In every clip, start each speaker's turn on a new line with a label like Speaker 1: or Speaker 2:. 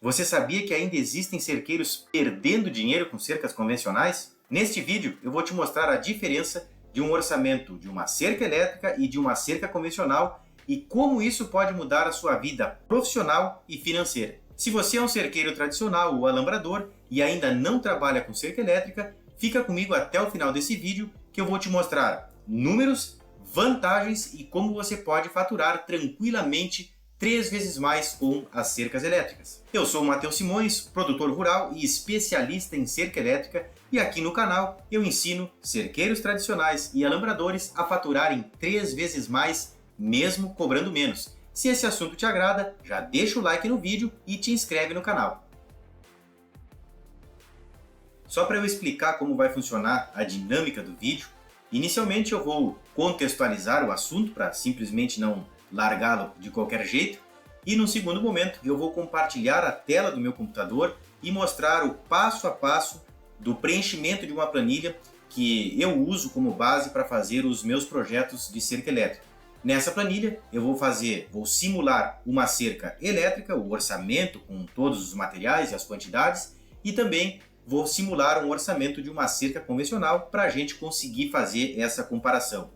Speaker 1: Você sabia que ainda existem cerqueiros perdendo dinheiro com cercas convencionais? Neste vídeo eu vou te mostrar a diferença de um orçamento de uma cerca elétrica e de uma cerca convencional e como isso pode mudar a sua vida profissional e financeira. Se você é um cerqueiro tradicional ou alambrador e ainda não trabalha com cerca elétrica, fica comigo até o final desse vídeo que eu vou te mostrar números, vantagens e como você pode faturar tranquilamente 3 vezes mais com as cercas elétricas. Eu sou o Matheus Simões, produtor rural e especialista em cerca elétrica, e aqui no canal eu ensino cerqueiros tradicionais e alambradores a faturarem 3 vezes mais, mesmo cobrando menos. Se esse assunto te agrada, já deixa o like no vídeo e te inscreve no canal. Só para eu explicar como vai funcionar a dinâmica do vídeo, inicialmente eu vou contextualizar o assunto para simplesmente não largá-lo de qualquer jeito, e no segundo momento eu vou compartilhar a tela do meu computador e mostrar o passo a passo do preenchimento de uma planilha que eu uso como base para fazer os meus projetos de cerca elétrica. Nessa planilha eu vou simular uma cerca elétrica, o orçamento com todos os materiais e as quantidades, e também vou simular um orçamento de uma cerca convencional para a gente conseguir fazer essa comparação.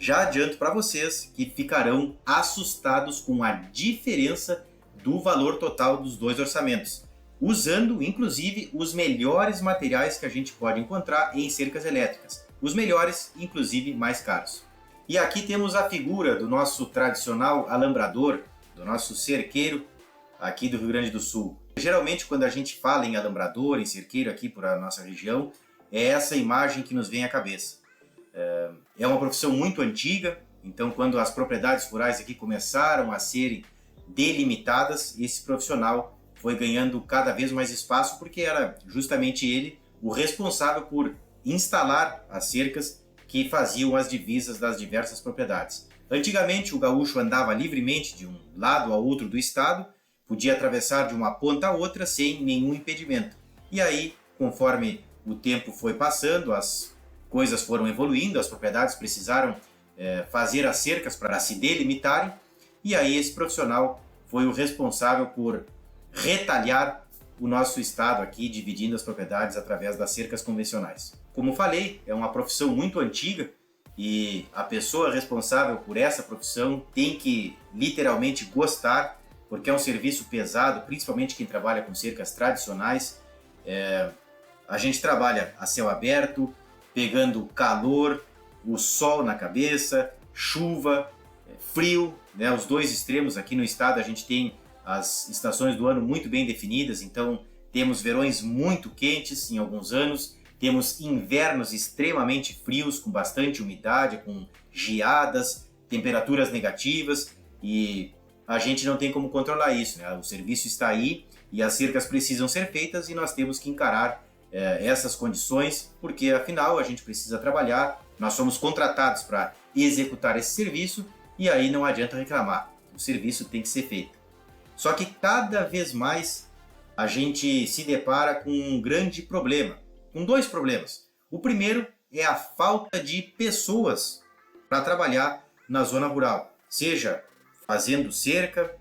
Speaker 1: Já adianto para vocês que ficarão assustados com a diferença do valor total dos dois orçamentos, usando inclusive os melhores materiais que a gente pode encontrar em cercas elétricas, os melhores, inclusive mais caros. E aqui temos a figura do nosso tradicional alambrador, do nosso cerqueiro aqui do Rio Grande do Sul. Geralmente quando a gente fala em alambrador, em cerqueiro aqui por a nossa região, é essa imagem que nos vem à cabeça. É uma profissão muito antiga, então quando as propriedades rurais aqui começaram a serem delimitadas, esse profissional foi ganhando cada vez mais espaço porque era justamente ele o responsável por instalar as cercas que faziam as divisas das diversas propriedades. Antigamente o gaúcho andava livremente de um lado ao outro do estado, podia atravessar de uma ponta a outra sem nenhum impedimento. E aí, conforme o tempo foi passando, as coisas foram evoluindo, as propriedades precisaram fazer as cercas para se delimitarem, e aí esse profissional foi o responsável por retalhar o nosso estado aqui, dividindo as propriedades através das cercas convencionais. Como falei, é uma profissão muito antiga e a pessoa responsável por essa profissão tem que literalmente gostar, porque é um serviço pesado, principalmente quem trabalha com cercas tradicionais. A gente trabalha a céu aberto, pegando calor, o sol na cabeça, chuva, frio, né? Os dois extremos. Aqui no estado a gente tem as estações do ano muito bem definidas, então temos verões muito quentes em alguns anos, temos invernos extremamente frios, com bastante umidade, com geadas, temperaturas negativas, e a gente não tem como controlar isso, né? O serviço está aí e as cercas precisam ser feitas e nós temos que encarar essas condições, porque afinal a gente precisa trabalhar, nós somos contratados para executar esse serviço e aí não adianta reclamar, o serviço tem que ser feito. Só que cada vez mais a gente se depara com um grande problema, com dois problemas. O primeiro é a falta de pessoas para trabalhar na zona rural, seja fazendo cerca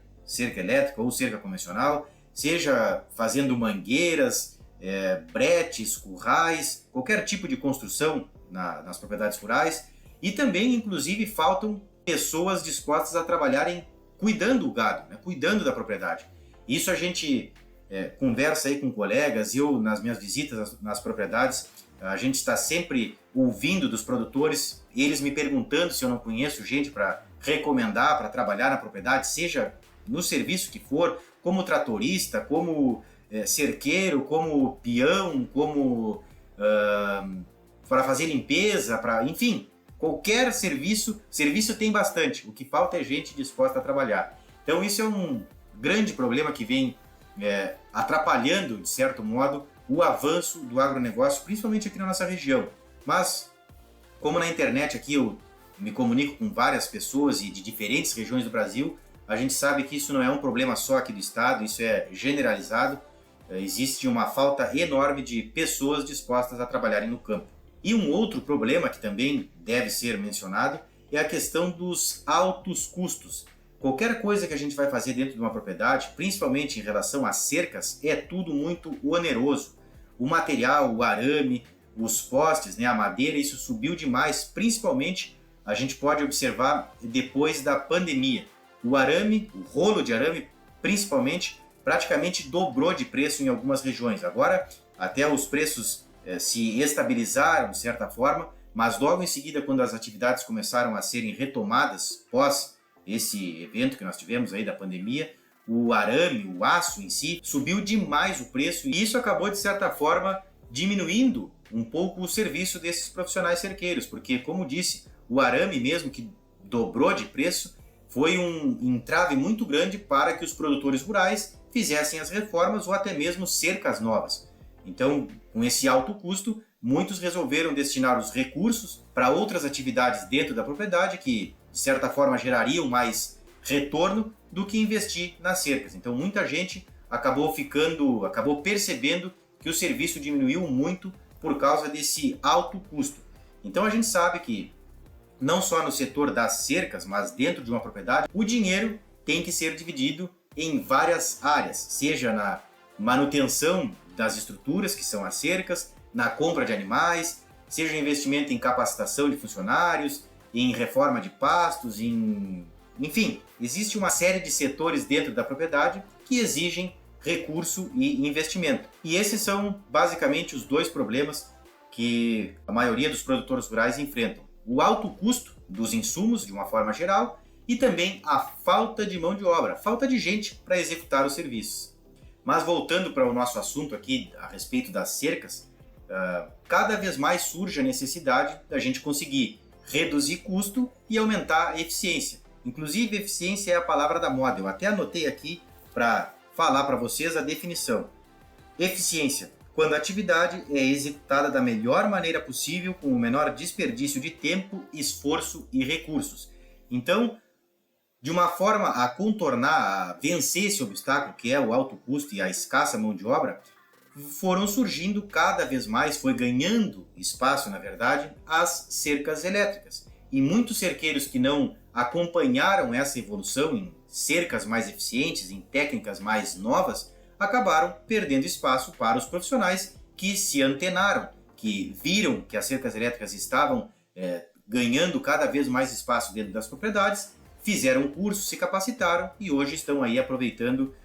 Speaker 1: elétrica ou cerca convencional, seja fazendo mangueiras, bretes, currais, qualquer tipo de construção nas propriedades rurais, e também inclusive faltam pessoas dispostas a trabalharem cuidando do gado, né, cuidando da propriedade. Isso a gente conversa aí com colegas, eu nas minhas visitas nas propriedades, a gente está sempre ouvindo dos produtores, eles me perguntando se eu não conheço gente para recomendar para trabalhar na propriedade, seja no serviço que for, como tratorista, como cerqueiro, como peão, como para fazer limpeza, enfim, qualquer serviço tem bastante, o que falta é gente disposta a trabalhar. Então isso é um grande problema que vem atrapalhando, de certo modo, o avanço do agronegócio, principalmente aqui na nossa região. Mas, como na internet aqui eu me comunico com várias pessoas e de diferentes regiões do Brasil, a gente sabe que isso não é um problema só aqui do estado, isso é generalizado. Existe uma falta enorme de pessoas dispostas a trabalharem no campo. E um outro problema que também deve ser mencionado é a questão dos altos custos. qualquer coisa que a gente vai fazer dentro de uma propriedade, principalmente em relação às cercas, é tudo muito oneroso. O material, o arame, os postes, né, a madeira, isso subiu demais, principalmente a gente pode observar depois da pandemia. O arame, o rolo de arame, principalmente, praticamente dobrou de preço em algumas regiões. Agora, até os preços se estabilizaram de certa forma, mas logo em seguida, quando as atividades começaram a serem retomadas pós esse evento que nós tivemos aí da pandemia, o arame, o aço em si, subiu demais o preço e isso acabou, de certa forma, diminuindo um pouco o serviço desses profissionais cerqueiros, porque, como disse, o arame mesmo, que dobrou de preço, foi um entrave muito grande para que os produtores rurais fizessem as reformas ou até mesmo cercas novas. Então, com esse alto custo, muitos resolveram destinar os recursos para outras atividades dentro da propriedade que, de certa forma, gerariam mais retorno do que investir nas cercas. Então, muita gente acabou percebendo que o serviço diminuiu muito por causa desse alto custo. Então, a gente sabe que não só no setor das cercas, mas dentro de uma propriedade, o dinheiro tem que ser dividido em várias áreas, seja na manutenção das estruturas, que são as cercas, na compra de animais, seja investimento em capacitação de funcionários, em reforma de pastos, enfim, existe uma série de setores dentro da propriedade que exigem recurso e investimento. E esses são basicamente os dois problemas que a maioria dos produtores rurais enfrentam: o alto custo dos insumos, de uma forma geral, e também a falta de mão de obra, falta de gente para executar os serviços. Mas voltando para o nosso assunto aqui a respeito das cercas, cada vez mais surge a necessidade da gente conseguir reduzir custo e aumentar a eficiência. Inclusive, eficiência é a palavra da moda. Eu até anotei aqui para falar para vocês a definição. Eficiência: quando a atividade é executada da melhor maneira possível, com o menor desperdício de tempo, esforço e recursos. Então, de uma forma a contornar, a vencer esse obstáculo que é o alto custo e a escassa mão de obra, foram surgindo cada vez mais, foi ganhando espaço, na verdade, as cercas elétricas. E muitos cerqueiros que não acompanharam essa evolução em cercas mais eficientes, em técnicas mais novas, acabaram perdendo espaço para os profissionais que se antenaram, que viram que as cercas elétricas estavam ganhando cada vez mais espaço dentro das propriedades, fizeram um curso, se capacitaram e hoje estão aí aproveitando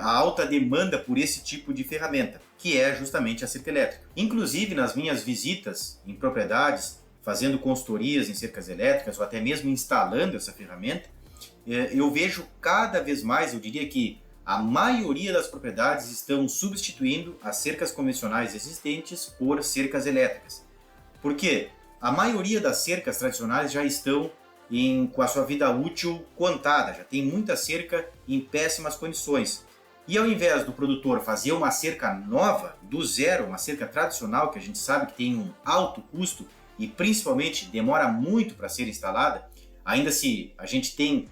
Speaker 1: a alta demanda por esse tipo de ferramenta, que é justamente a cerca elétrica. Inclusive, nas minhas visitas em propriedades, fazendo consultorias em cercas elétricas ou até mesmo instalando essa ferramenta, eu vejo cada vez mais, eu diria que a maioria das propriedades estão substituindo as cercas convencionais existentes por cercas elétricas. Por quê? A maioria das cercas tradicionais já estão com a sua vida útil contada, já tem muita cerca em péssimas condições. E ao invés do produtor fazer uma cerca nova, do zero, uma cerca tradicional, que a gente sabe que tem um alto custo e principalmente demora muito para ser instalada, ainda se a gente tem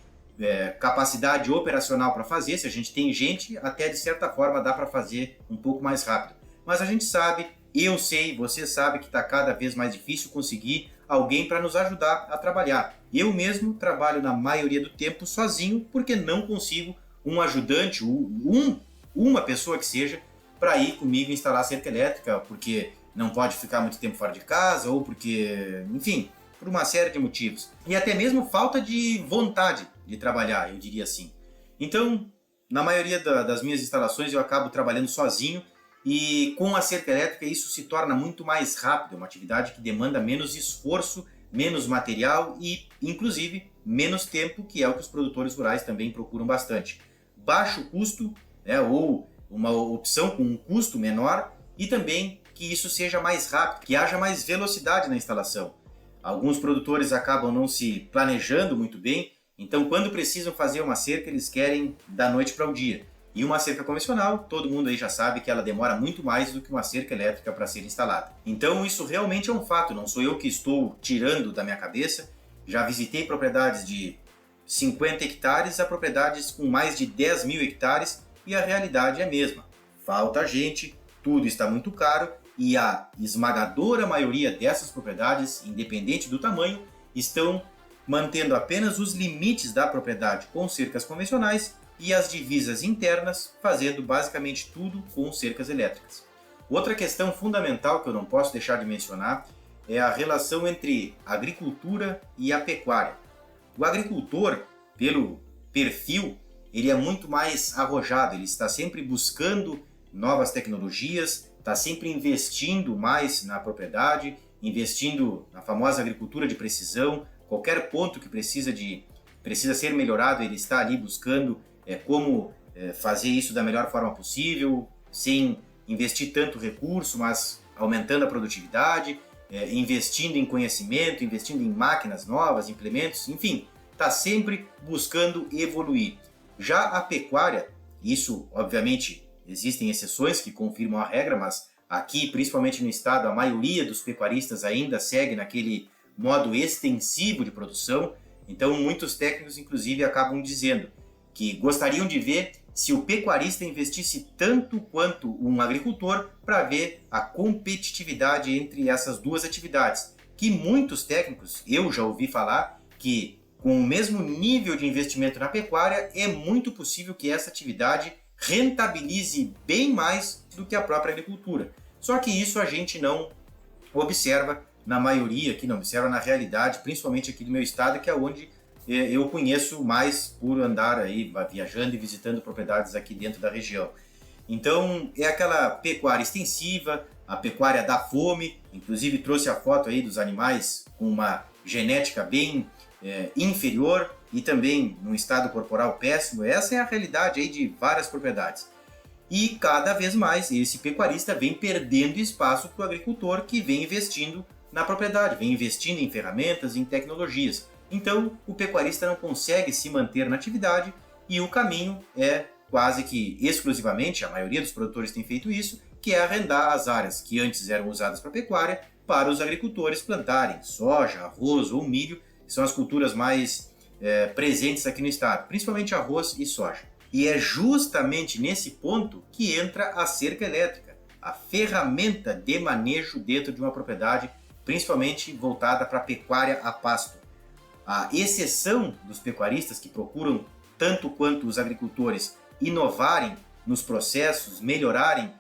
Speaker 1: capacidade operacional para fazer, se a gente tem gente, até de certa forma dá para fazer um pouco mais rápido. Mas a gente sabe, eu sei, você sabe que está cada vez mais difícil conseguir alguém para nos ajudar a trabalhar. Eu mesmo trabalho na maioria do tempo sozinho porque não consigo um ajudante, uma pessoa que seja, para ir comigo instalar a cerca elétrica, porque não pode ficar muito tempo fora de casa ou porque, enfim, por uma série de motivos. E até mesmo falta de vontade de trabalhar, eu diria assim. Então, na maioria das minhas instalações eu acabo trabalhando sozinho e com a cerca elétrica isso se torna muito mais rápido, é uma atividade que demanda menos esforço, menos material e, inclusive, menos tempo, que é o que os produtores rurais também procuram bastante. Baixo custo, ou uma opção com um custo menor e também que isso seja mais rápido, que haja mais velocidade na instalação. Alguns produtores acabam não se planejando muito bem, então quando precisam fazer uma cerca eles querem da noite para o dia. E uma cerca convencional, todo mundo aí já sabe que ela demora muito mais do que uma cerca elétrica para ser instalada. Então isso realmente é um fato, não sou eu que estou tirando da minha cabeça. Já visitei propriedades de 50 hectares a propriedades com mais de 10 mil hectares e a realidade é a mesma. Falta gente, tudo está muito caro e a esmagadora maioria dessas propriedades, independente do tamanho, estão mantendo apenas os limites da propriedade com cercas convencionais e as divisas internas, fazendo basicamente tudo com cercas elétricas. Outra questão fundamental que eu não posso deixar de mencionar é a relação entre a agricultura e a pecuária. O agricultor, pelo perfil, ele é muito mais arrojado, ele está sempre buscando novas tecnologias, está sempre investindo mais na propriedade, investindo na famosa agricultura de precisão. Qualquer ponto que precisa ser melhorado, ele está ali buscando como fazer isso da melhor forma possível, sem investir tanto recurso, mas aumentando a produtividade, investindo em conhecimento, investindo em máquinas novas, implementos, enfim, está sempre buscando evoluir. Já a pecuária, isso obviamente existem exceções que confirmam a regra, mas aqui, principalmente no estado, a maioria dos pecuaristas ainda segue naquele modo extensivo de produção. Então, muitos técnicos, inclusive, acabam dizendo que gostariam de ver se o pecuarista investisse tanto quanto um agricultor para ver a competitividade entre essas duas atividades. Que muitos técnicos, eu já ouvi falar, que com o mesmo nível de investimento na pecuária, é muito possível que essa atividade rentabilize bem mais do que a própria agricultura. Só que isso a gente não observa na maioria, que não observa na realidade, principalmente aqui do meu estado, que é onde eu conheço mais por andar aí viajando e visitando propriedades aqui dentro da região. Então é aquela pecuária extensiva, a pecuária da fome, inclusive trouxe a foto aí dos animais com uma genética bem inferior e também num estado corporal péssimo. Essa é a realidade aí de várias propriedades. E cada vez mais esse pecuarista vem perdendo espaço para o agricultor que vem investindo na propriedade, vem investindo em ferramentas, em tecnologias. Então o pecuarista não consegue se manter na atividade e o caminho é quase que exclusivamente, a maioria dos produtores tem feito isso, que é arrendar as áreas que antes eram usadas para pecuária para os agricultores plantarem soja, arroz ou milho, que são as culturas mais presentes aqui no estado, principalmente arroz e soja. E é justamente nesse ponto que entra a cerca elétrica, a ferramenta de manejo dentro de uma propriedade, principalmente voltada para a pecuária a pasto. A exceção dos pecuaristas que procuram, tanto quanto os agricultores, inovarem nos processos, melhorarem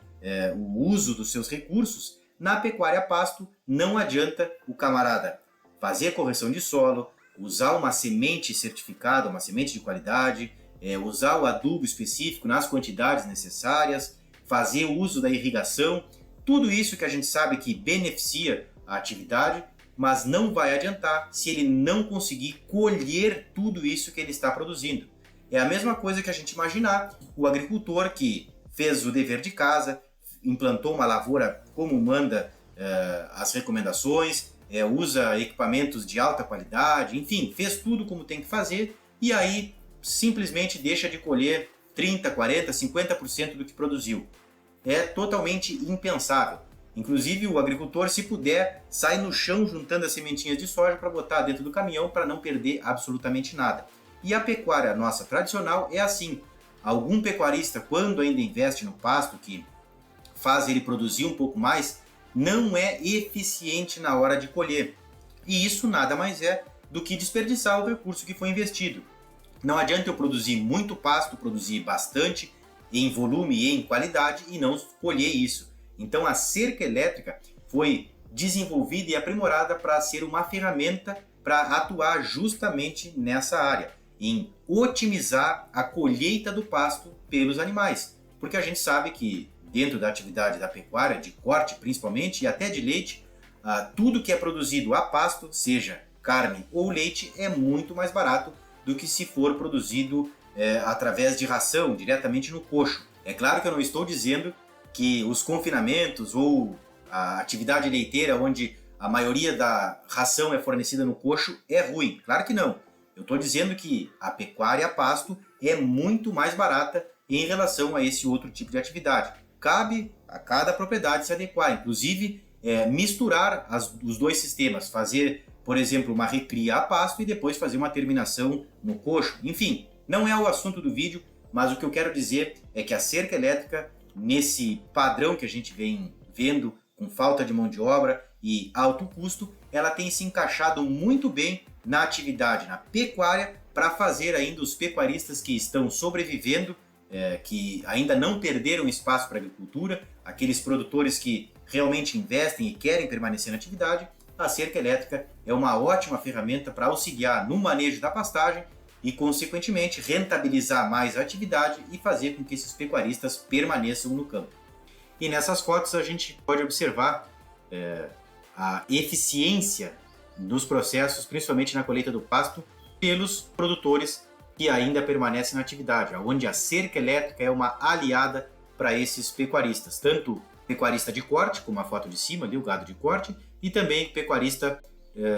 Speaker 1: o uso dos seus recursos, na pecuária a pasto não adianta o camarada fazer correção de solo, usar uma semente certificada, uma semente de qualidade, usar o adubo específico nas quantidades necessárias, fazer o uso da irrigação, tudo isso que a gente sabe que beneficia a atividade, mas não vai adiantar se ele não conseguir colher tudo isso que ele está produzindo. É a mesma coisa que a gente imaginar o agricultor que fez o dever de casa, implantou uma lavoura como manda as recomendações, usa equipamentos de alta qualidade, enfim, fez tudo como tem que fazer e aí simplesmente deixa de colher 30, 40, 50% do que produziu. É totalmente impensável. Inclusive o agricultor, se puder, sai no chão juntando as sementinhas de soja para botar dentro do caminhão para não perder absolutamente nada. E a pecuária nossa tradicional é assim. Algum pecuarista, quando ainda investe no pasto, que faz ele produzir um pouco mais, não é eficiente na hora de colher. E isso nada mais é do que desperdiçar o recurso que foi investido. Não adianta eu produzir muito pasto, produzir bastante em volume e em qualidade e não colher isso. Então a cerca elétrica foi desenvolvida e aprimorada para ser uma ferramenta para atuar justamente nessa área, em otimizar a colheita do pasto pelos animais. Porque a gente sabe que dentro da atividade da pecuária, de corte principalmente, e até de leite, tudo que é produzido a pasto, seja carne ou leite, é muito mais barato do que se for produzido através de ração, diretamente no coxo. É claro que eu não estou dizendo que os confinamentos ou a atividade leiteira, onde a maioria da ração é fornecida no coxo, é ruim. Claro que não. Eu estou dizendo que a pecuária a pasto é muito mais barata em relação a esse outro tipo de atividade. Cabe a cada propriedade se adequar, inclusive misturar os dois sistemas, fazer, por exemplo, uma recria a pasto e depois fazer uma terminação no coxo. Enfim, não é o assunto do vídeo, mas o que eu quero dizer é que a cerca elétrica, nesse padrão que a gente vem vendo, com falta de mão de obra e alto custo, ela tem se encaixado muito bem na atividade, na pecuária, para fazer ainda os pecuaristas que estão sobrevivendo, que ainda não perderam espaço para a agricultura, aqueles produtores que realmente investem e querem permanecer na atividade, a cerca elétrica é uma ótima ferramenta para auxiliar no manejo da pastagem e, consequentemente, rentabilizar mais a atividade e fazer com que esses pecuaristas permaneçam no campo. E nessas fotos a gente pode observar a eficiência dos processos, principalmente na colheita do pasto, pelos produtores que ainda permanecem na atividade, onde a cerca elétrica é uma aliada para esses pecuaristas, tanto pecuarista de corte, como a foto de cima ali, o gado de corte, e também pecuarista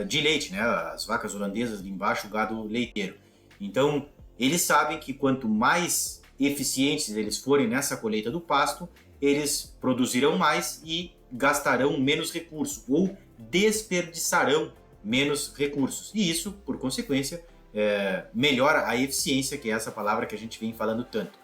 Speaker 1: de leite, né, as vacas holandesas ali embaixo, o gado leiteiro. Então, eles sabem que quanto mais eficientes eles forem nessa colheita do pasto, eles produzirão mais e gastarão menos recursos, ou desperdiçarão menos recursos. E isso, por consequência, melhora a eficiência, que é essa palavra que a gente vem falando tanto.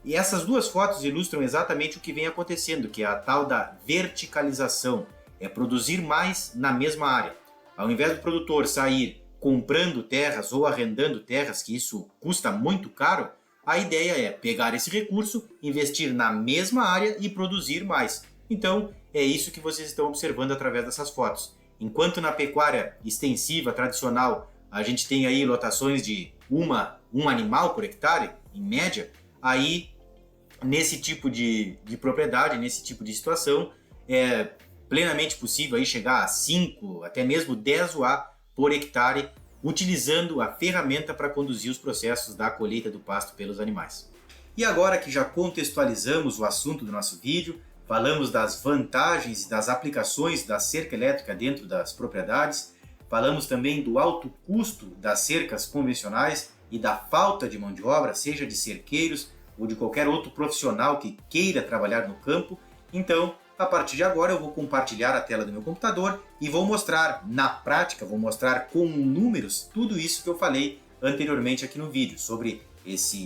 Speaker 1: E essas duas fotos ilustram exatamente o que vem acontecendo, que é a tal da verticalização, é produzir mais na mesma área. Ao invés do produtor sair comprando terras ou arrendando terras, que isso custa muito caro, a ideia é pegar esse recurso, investir na mesma área e produzir mais. Então, é isso que vocês estão observando através dessas fotos. Enquanto na pecuária extensiva, tradicional, a gente tem aí lotações de um animal por hectare, em média, aí nesse tipo de propriedade, nesse tipo de situação, é plenamente possível aí chegar a 5, até mesmo 10 UA por hectare, utilizando a ferramenta para conduzir os processos da colheita do pasto pelos animais. E agora que já contextualizamos o assunto do nosso vídeo, falamos das vantagens e das aplicações da cerca elétrica dentro das propriedades, falamos também do alto custo das cercas convencionais e da falta de mão de obra, seja de cerqueiros ou de qualquer outro profissional que queira trabalhar no campo. Então, a partir de agora eu vou compartilhar a tela do meu computador e vou mostrar na prática, vou mostrar com números tudo isso que eu falei anteriormente aqui no vídeo, sobre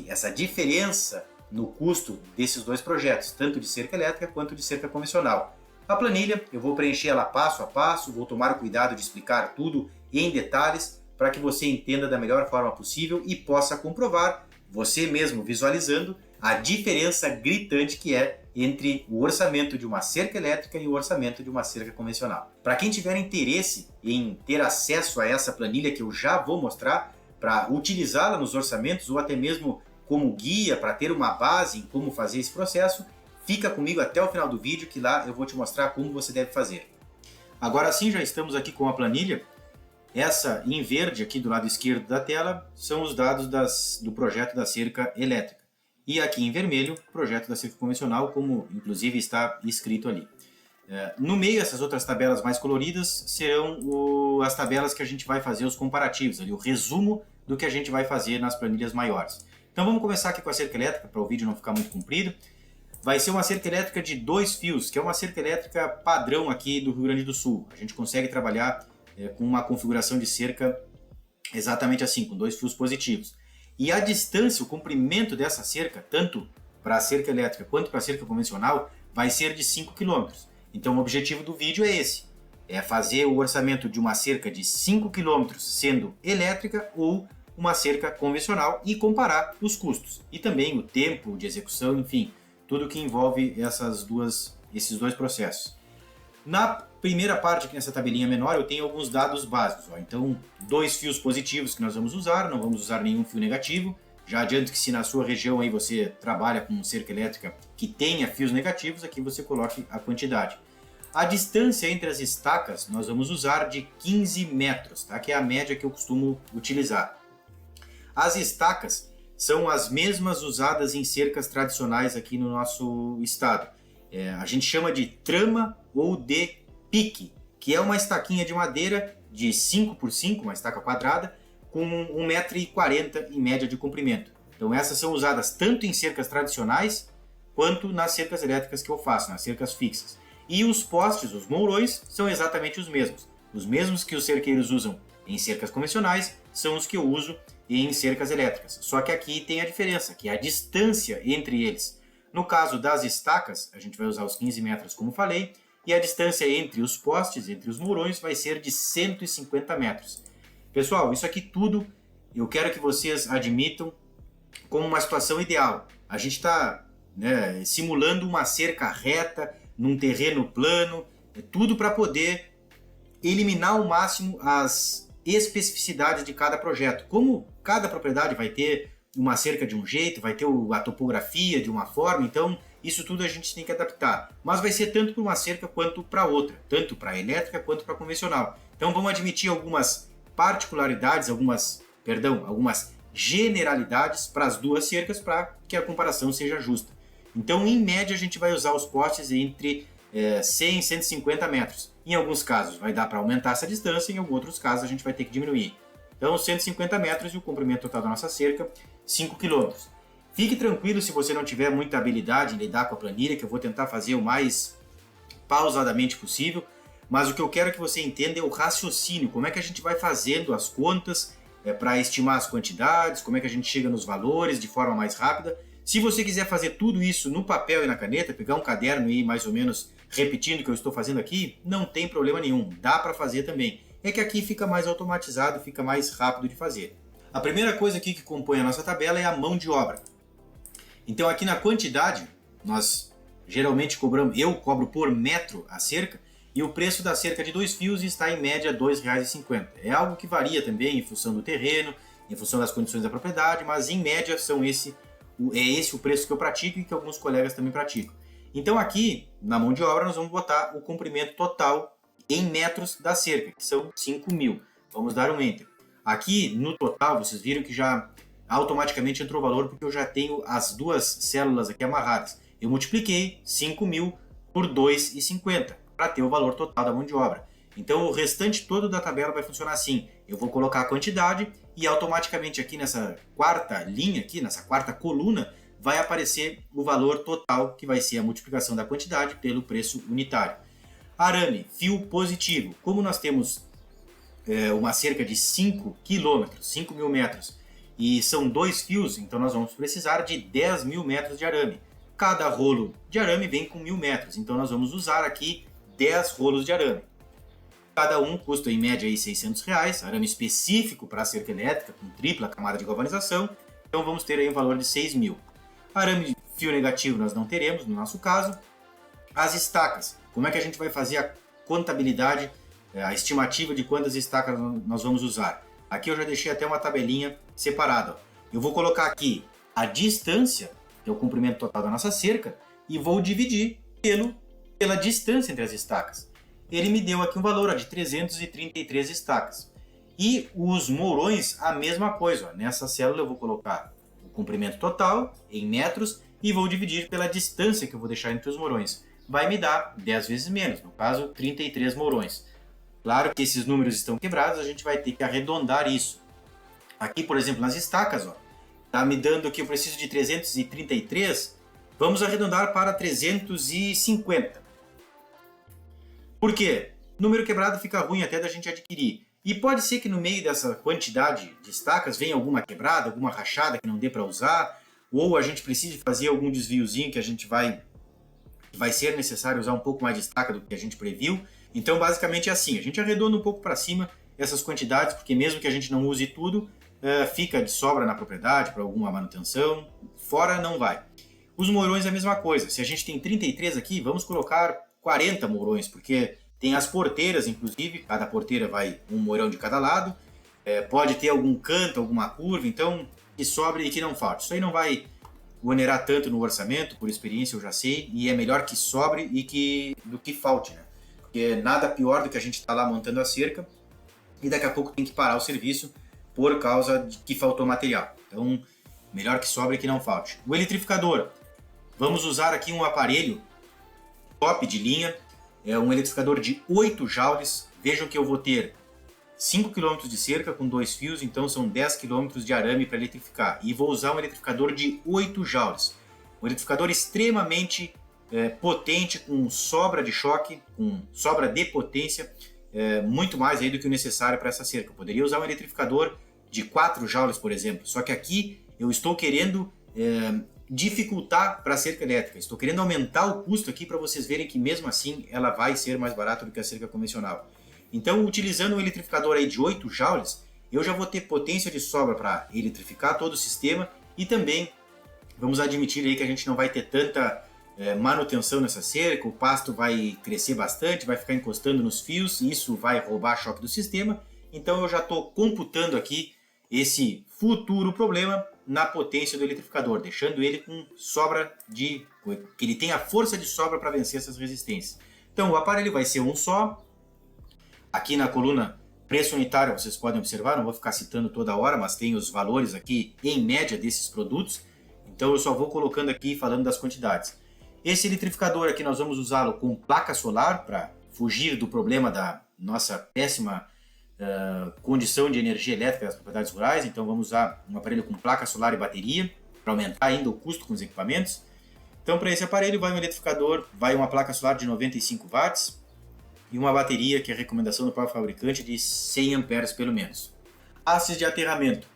Speaker 1: essa diferença no custo desses dois projetos, tanto de cerca elétrica quanto de cerca convencional. A planilha, eu vou preencher ela passo a passo, vou tomar o cuidado de explicar tudo em detalhes para que você entenda da melhor forma possível e possa comprovar, você mesmo visualizando, a diferença gritante que é entre o orçamento de uma cerca elétrica e o orçamento de uma cerca convencional. Para quem tiver interesse em ter acesso a essa planilha que eu já vou mostrar, para utilizá-la nos orçamentos ou até mesmo como guia para ter uma base em como fazer esse processo, fica comigo até o final do vídeo que lá eu vou te mostrar como você deve fazer. Agora sim, já estamos aqui com a planilha. Essa em verde aqui do lado esquerdo da tela são os dados do projeto da cerca elétrica. E aqui em vermelho, o projeto da cerca convencional, como inclusive está escrito ali. No meio, essas outras tabelas mais coloridas serão as tabelas que a gente vai fazer os comparativos, ali, o resumo do que a gente vai fazer nas planilhas maiores. Então vamos começar aqui com a cerca elétrica, para o vídeo não ficar muito comprido. Vai ser uma cerca elétrica de 2 fios, que é uma cerca elétrica padrão aqui do Rio Grande do Sul. A gente consegue trabalhar com uma configuração de cerca exatamente assim, com 2 fios positivos. E a distância, o comprimento dessa cerca, tanto para a cerca elétrica quanto para a cerca convencional, vai ser de 5 km. Então o objetivo do vídeo é esse, é fazer o orçamento de uma cerca de 5 km sendo elétrica ou uma cerca convencional e comparar os custos. E também o tempo de execução, enfim, tudo que envolve esses dois processos. Na primeira parte aqui nessa tabelinha menor eu tenho alguns dados básicos. Então, 2 fios positivos que nós vamos usar, não vamos usar nenhum fio negativo. Já adianto que se na sua região aí você trabalha com cerca elétrica que tenha fios negativos, aqui você coloque a quantidade. A distância entre as estacas nós vamos usar de 15 metros, tá? Que é a média que eu costumo utilizar. As estacas são as mesmas usadas em cercas tradicionais aqui no nosso estado. A gente chama de trama ou de pique, que é uma estaquinha de madeira de 5 por 5, uma estaca quadrada, com 1,40 m em média de comprimento. Então essas são usadas tanto em cercas tradicionais, quanto nas cercas elétricas que eu faço, nas cercas fixas. E os postes, os mourões, são exatamente os mesmos que os cerqueiros usam em cercas convencionais, são os que eu uso em cercas elétricas. Só que aqui tem a diferença, que é a distância entre eles. No caso das estacas, a gente vai usar os 15 metros como falei, e a distância entre os postes, entre os mourões, vai ser de 150 metros. Pessoal, isso aqui tudo eu quero que vocês admitam como uma situação ideal. A gente está, né, simulando uma cerca reta, num terreno plano, tudo para poder eliminar ao máximo as especificidades de cada projeto. Como cada propriedade vai ter uma cerca de um jeito, vai ter a topografia de uma forma, então isso tudo a gente tem que adaptar. Mas vai ser tanto para uma cerca quanto para outra, tanto para elétrica quanto para convencional. Então vamos admitir algumas particularidades, algumas generalidades para as duas cercas para que a comparação seja justa. Então, em média, a gente vai usar os postes entre 100 e 150 metros. Em alguns casos vai dar para aumentar essa distância, em alguns outros casos a gente vai ter que diminuir. Então 150 metros e o comprimento total da nossa cerca, 5 km. Fique tranquilo se você não tiver muita habilidade em lidar com a planilha, que eu vou tentar fazer o mais pausadamente possível, mas o que eu quero que você entenda é o raciocínio, como é que a gente vai fazendo as contas para estimar as quantidades, como é que a gente chega nos valores de forma mais rápida. Se você quiser fazer tudo isso no papel e na caneta, pegar um caderno e ir mais ou menos repetindo o que eu estou fazendo aqui, não tem problema nenhum, dá para fazer também. É que aqui fica mais automatizado, fica mais rápido de fazer. A primeira coisa aqui que compõe a nossa tabela é a mão de obra. Então aqui na quantidade, nós geralmente eu cobro por metro a cerca, e o preço da cerca de 2 fios está em média R$ 2,50. É algo que varia também em função do terreno, em função das condições da propriedade, mas em média é esse o preço que eu pratico e que alguns colegas também praticam. Então aqui, na mão de obra, nós vamos botar o comprimento total em metros da cerca, que são 5.000. Vamos dar um Enter. Aqui, no total, vocês viram que já automaticamente entrou o valor, porque eu já tenho as duas células aqui amarradas. Eu multipliquei 5.000 por 2,50 para ter o valor total da mão de obra. Então o restante todo da tabela vai funcionar assim. Eu vou colocar a quantidade e automaticamente aqui nessa quarta linha, aqui nessa quarta coluna, vai aparecer o valor total, que vai ser a multiplicação da quantidade pelo preço unitário. Arame, fio positivo. Como nós temos uma cerca de 5 km, 5.000 metros, e são 2 fios, então nós vamos precisar de 10.000 metros de arame. Cada rolo de arame vem com 1.000 metros, então nós vamos usar aqui 10 rolos de arame. Cada um custa em média aí R$600, arame específico para a cerca elétrica, com tripla camada de galvanização, então vamos ter aí um valor de 6.000. Arame fio negativo nós não teremos, no nosso caso. As estacas, como é que a gente vai fazer a contabilidade, a estimativa de quantas estacas nós vamos usar? Aqui eu já deixei até uma tabelinha separada. Eu vou colocar aqui a distância, que é o comprimento total da nossa cerca, e vou dividir pela distância entre as estacas. Ele me deu aqui um valor de 333 estacas. E os mourões, a mesma coisa. Nessa célula eu vou colocar o comprimento total em metros e vou dividir pela distância que eu vou deixar entre os mourões. Vai me dar 10 vezes menos, no caso 33 mourões. Claro que esses números estão quebrados, a gente vai ter que arredondar isso. Aqui, por exemplo, nas estacas, está me dando que eu preciso de 333, vamos arredondar para 350. Por quê? Número quebrado fica ruim até da gente adquirir. E pode ser que no meio dessa quantidade de estacas venha alguma quebrada, alguma rachada que não dê para usar, ou a gente precise fazer algum desviozinho que vai ser necessário usar um pouco mais de estaca do que a gente previu. Então, basicamente é assim, a gente arredonda um pouco para cima essas quantidades, porque mesmo que a gente não use tudo, fica de sobra na propriedade para alguma manutenção, fora não vai. Os mourões é a mesma coisa, se a gente tem 33 aqui, vamos colocar 40 mourões, porque tem as porteiras, inclusive, cada porteira vai um mourão de cada lado, pode ter algum canto, alguma curva, então que sobre e que não falte. Isso aí não vai onerar tanto no orçamento, por experiência eu já sei, e é melhor que sobre do que falte, né? Porque nada pior do que a gente estar lá montando a cerca e daqui a pouco tem que parar o serviço por causa de que faltou material. Então, melhor que sobre e que não falte. O eletrificador. Vamos usar aqui um aparelho top de linha, é um eletrificador de 8 joules. Vejam que eu vou ter 5 km de cerca com 2 fios, então são 10 km de arame para eletrificar. E vou usar um eletrificador de 8 joules. Um eletrificador extremamente potente, com sobra de choque, com sobra de potência, muito mais aí do que o necessário para essa cerca. Eu poderia usar um eletrificador de 4 joules, por exemplo, só que aqui eu estou querendo dificultar para a cerca elétrica. Estou querendo aumentar o custo aqui para vocês verem que mesmo assim ela vai ser mais barata do que a cerca convencional. Então, utilizando um eletrificador aí de 8 joules, eu já vou ter potência de sobra para eletrificar todo o sistema e também vamos admitir aí que a gente não vai ter tanta manutenção nessa cerca, o pasto vai crescer bastante, vai ficar encostando nos fios e isso vai roubar choque do sistema. Então eu já estou computando aqui esse futuro problema na potência do eletrificador, deixando ele com sobra que ele tenha força de sobra para vencer essas resistências. Então o aparelho vai ser um só. Aqui na coluna preço unitário vocês podem observar, não vou ficar citando toda hora, mas tem os valores aqui em média desses produtos. Então eu só vou colocando aqui falando das quantidades. Esse eletrificador aqui nós vamos usá-lo com placa solar para fugir do problema da nossa péssima condição de energia elétrica das propriedades rurais. Então vamos usar um aparelho com placa solar e bateria para aumentar ainda o custo com os equipamentos. Então para esse aparelho vai um eletrificador, vai uma placa solar de 95 watts e uma bateria, que é a recomendação do próprio fabricante, de 100 amperes pelo menos. Hastes de aterramento.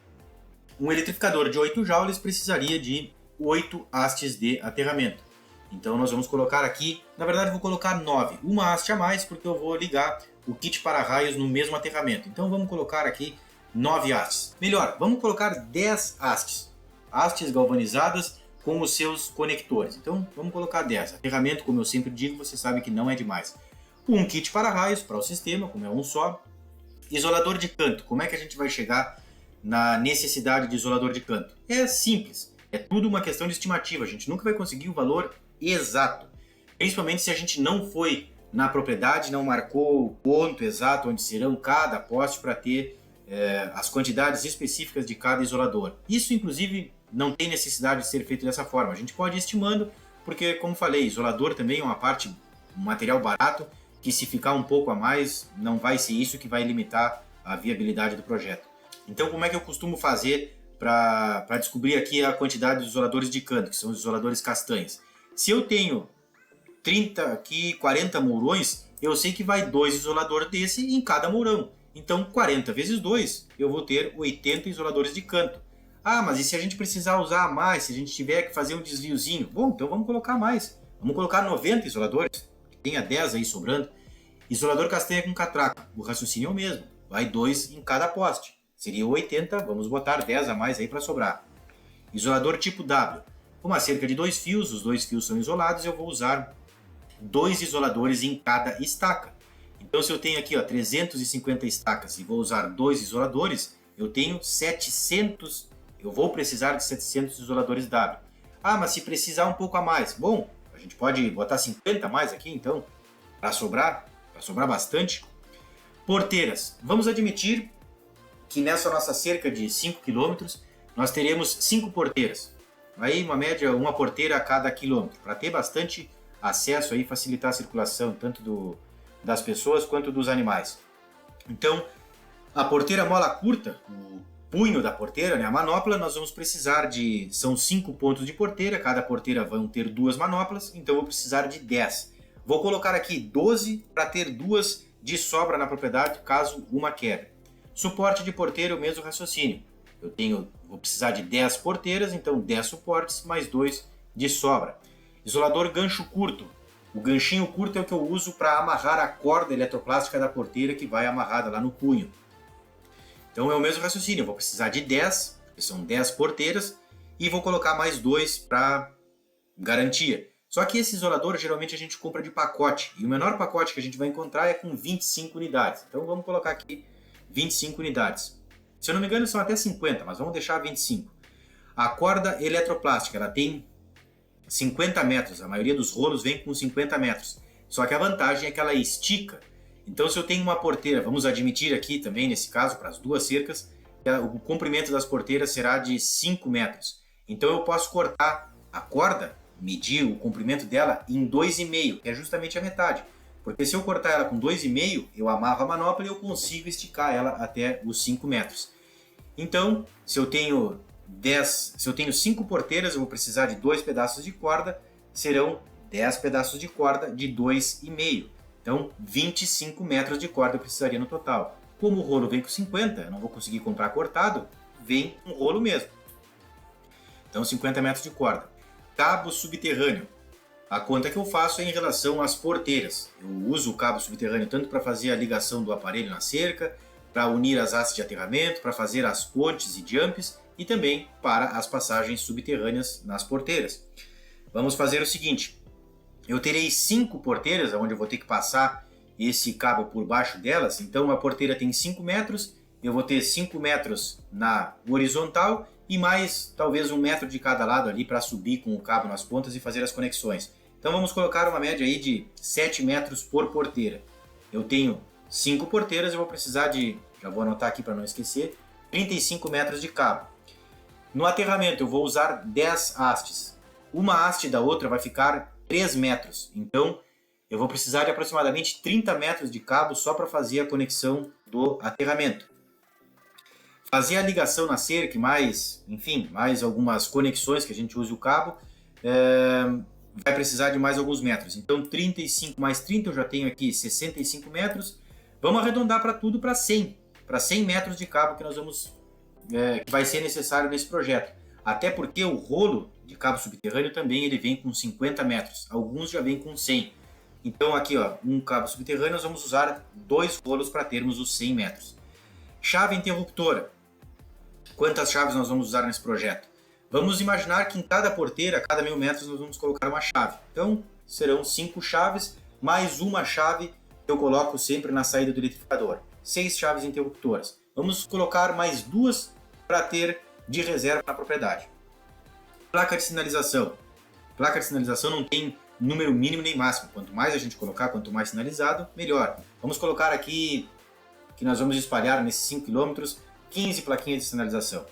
Speaker 1: Um eletrificador de 8 joules precisaria de 8 hastes de aterramento. Então nós vamos colocar aqui, na verdade eu vou colocar 9, uma haste a mais porque eu vou ligar o kit para-raios no mesmo aterramento. Então vamos colocar aqui 9 hastes. Melhor, vamos colocar 10 hastes. Hastes galvanizadas com os seus conectores. Então vamos colocar 10. Aterramento, como eu sempre digo, você sabe que não é demais. Um kit para-raios para o sistema, como é um só. Isolador de canto. Como é que a gente vai chegar na necessidade de isolador de canto? É simples. É tudo uma questão de estimativa. A gente nunca vai conseguir o valor exato. Principalmente se a gente não foi na propriedade, não marcou o ponto exato onde serão cada poste para ter as quantidades específicas de cada isolador. Isso, inclusive, não tem necessidade de ser feito dessa forma. A gente pode ir estimando, porque, como falei, isolador também é um material barato, que se ficar um pouco a mais, não vai ser isso que vai limitar a viabilidade do projeto. Então, como é que eu costumo fazer para descobrir aqui a quantidade de isoladores de canto, que são os isoladores castanhos? Se eu tenho 30 aqui, 40 mourões, eu sei que vai 2 isoladores desse em cada mourão. Então, 40 vezes 2, eu vou ter 80 isoladores de canto. Ah, mas e se a gente precisar usar mais, se a gente tiver que fazer um desviozinho? Bom, então vamos colocar mais. Vamos colocar 90 isoladores, que tenha 10 aí sobrando. Isolador castanha com catraca, o raciocínio é o mesmo. Vai 2 em cada poste. Seria 80, vamos botar 10 a mais aí para sobrar. Isolador tipo W. Uma cerca de 2 fios, os 2 fios são isolados, eu vou usar 2 isoladores em cada estaca. Então, se eu tenho aqui 350 estacas e vou usar 2 isoladores, eu tenho 700, eu vou precisar de 700 isoladores W. Ah, mas se precisar um pouco a mais, bom, a gente pode botar 50 a mais aqui, então, para sobrar bastante. Porteiras. Vamos admitir que nessa nossa cerca de 5 km, nós teremos 5 porteiras. Aí, uma média, uma porteira a cada quilômetro, para ter bastante acesso e facilitar a circulação, tanto das pessoas quanto dos animais. Então, a porteira mola curta, o punho da porteira, né, a manopla, nós vamos precisar são 5 pontos de porteira, cada porteira vão ter 2 manoplas, então eu vou precisar de 10. Vou colocar aqui 12 para ter 2 de sobra na propriedade, caso uma quebre. Suporte de porteira, o mesmo raciocínio. Vou precisar de 10 porteiras, então 10 suportes mais 2 de sobra. Isolador gancho curto. O ganchinho curto é o que eu uso para amarrar a corda eletroplástica da porteira que vai amarrada lá no punho. Então é o mesmo raciocínio, eu vou precisar de 10, que são 10 porteiras, e vou colocar mais 2 para garantia. Só que esse isolador geralmente a gente compra de pacote, e o menor pacote que a gente vai encontrar é com 25 unidades. Então vamos colocar aqui 25 unidades. Se eu não me engano são até 50, mas vamos deixar 25. A corda eletroplástica, ela tem 50 metros, a maioria dos rolos vem com 50 metros. Só que a vantagem é que ela estica. Então se eu tenho uma porteira, vamos admitir aqui também nesse caso, para as 2 cercas, o comprimento das porteiras será de 5 metros. Então eu posso cortar a corda, medir o comprimento dela em 2,5, que é justamente a metade. Porque se eu cortar ela com 2,5, eu amarro a manopla e eu consigo esticar ela até os 5 metros. Então, se eu tenho 5 porteiras, eu vou precisar de 2 pedaços de corda, serão 10 pedaços de corda de 2,5. Então, 25 metros de corda eu precisaria no total. Como o rolo vem com 50, eu não vou conseguir comprar cortado, vem um rolo mesmo. Então, 50 metros de corda. Cabo subterrâneo. A conta que eu faço é em relação às porteiras. Eu uso o cabo subterrâneo tanto para fazer a ligação do aparelho na cerca, para unir as hastes de aterramento, para fazer as pontes e jumps e também para as passagens subterrâneas nas porteiras. Vamos fazer o seguinte, eu terei 5 porteiras, onde eu vou ter que passar esse cabo por baixo delas, então a porteira tem 5 metros, eu vou ter 5 metros na horizontal e mais talvez 1 metro de cada lado ali para subir com o cabo nas pontas e fazer as conexões. Então vamos colocar uma média aí de 7 metros por porteira. Eu tenho 5 porteiras, eu vou precisar de, já vou anotar aqui para não esquecer, 35 metros de cabo. No aterramento eu vou usar 10 hastes. Uma haste da outra vai ficar 3 metros, então eu vou precisar de aproximadamente 30 metros de cabo só para fazer a conexão do aterramento. Fazer a ligação na cerca, mais algumas conexões que a gente use o cabo, vai precisar de mais alguns metros. Então 35 mais 30 eu já tenho aqui 65 metros. Vamos arredondar para tudo para 100 metros de cabo que nós vamos que vai ser necessário nesse projeto. Até porque o rolo de cabo subterrâneo também ele vem com 50 metros. Alguns já vêm com 100. Então aqui, ó, um cabo subterrâneo nós vamos usar 2 rolos para termos os 100 metros. Chave interruptora. Quantas chaves nós vamos usar nesse projeto? Vamos imaginar que em cada porteira, a cada 1000 metros, nós vamos colocar uma chave. Então serão 5 chaves, mais uma chave que eu coloco sempre na saída do eletrificador. 6 chaves interruptoras. Vamos colocar mais 2 para ter de reserva na propriedade. Placa de sinalização. Placa de sinalização não tem número mínimo nem máximo. Quanto mais a gente colocar, quanto mais sinalizado, melhor. Vamos colocar aqui, que nós vamos espalhar nesses 5 km, 15 plaquinhas de sinalização.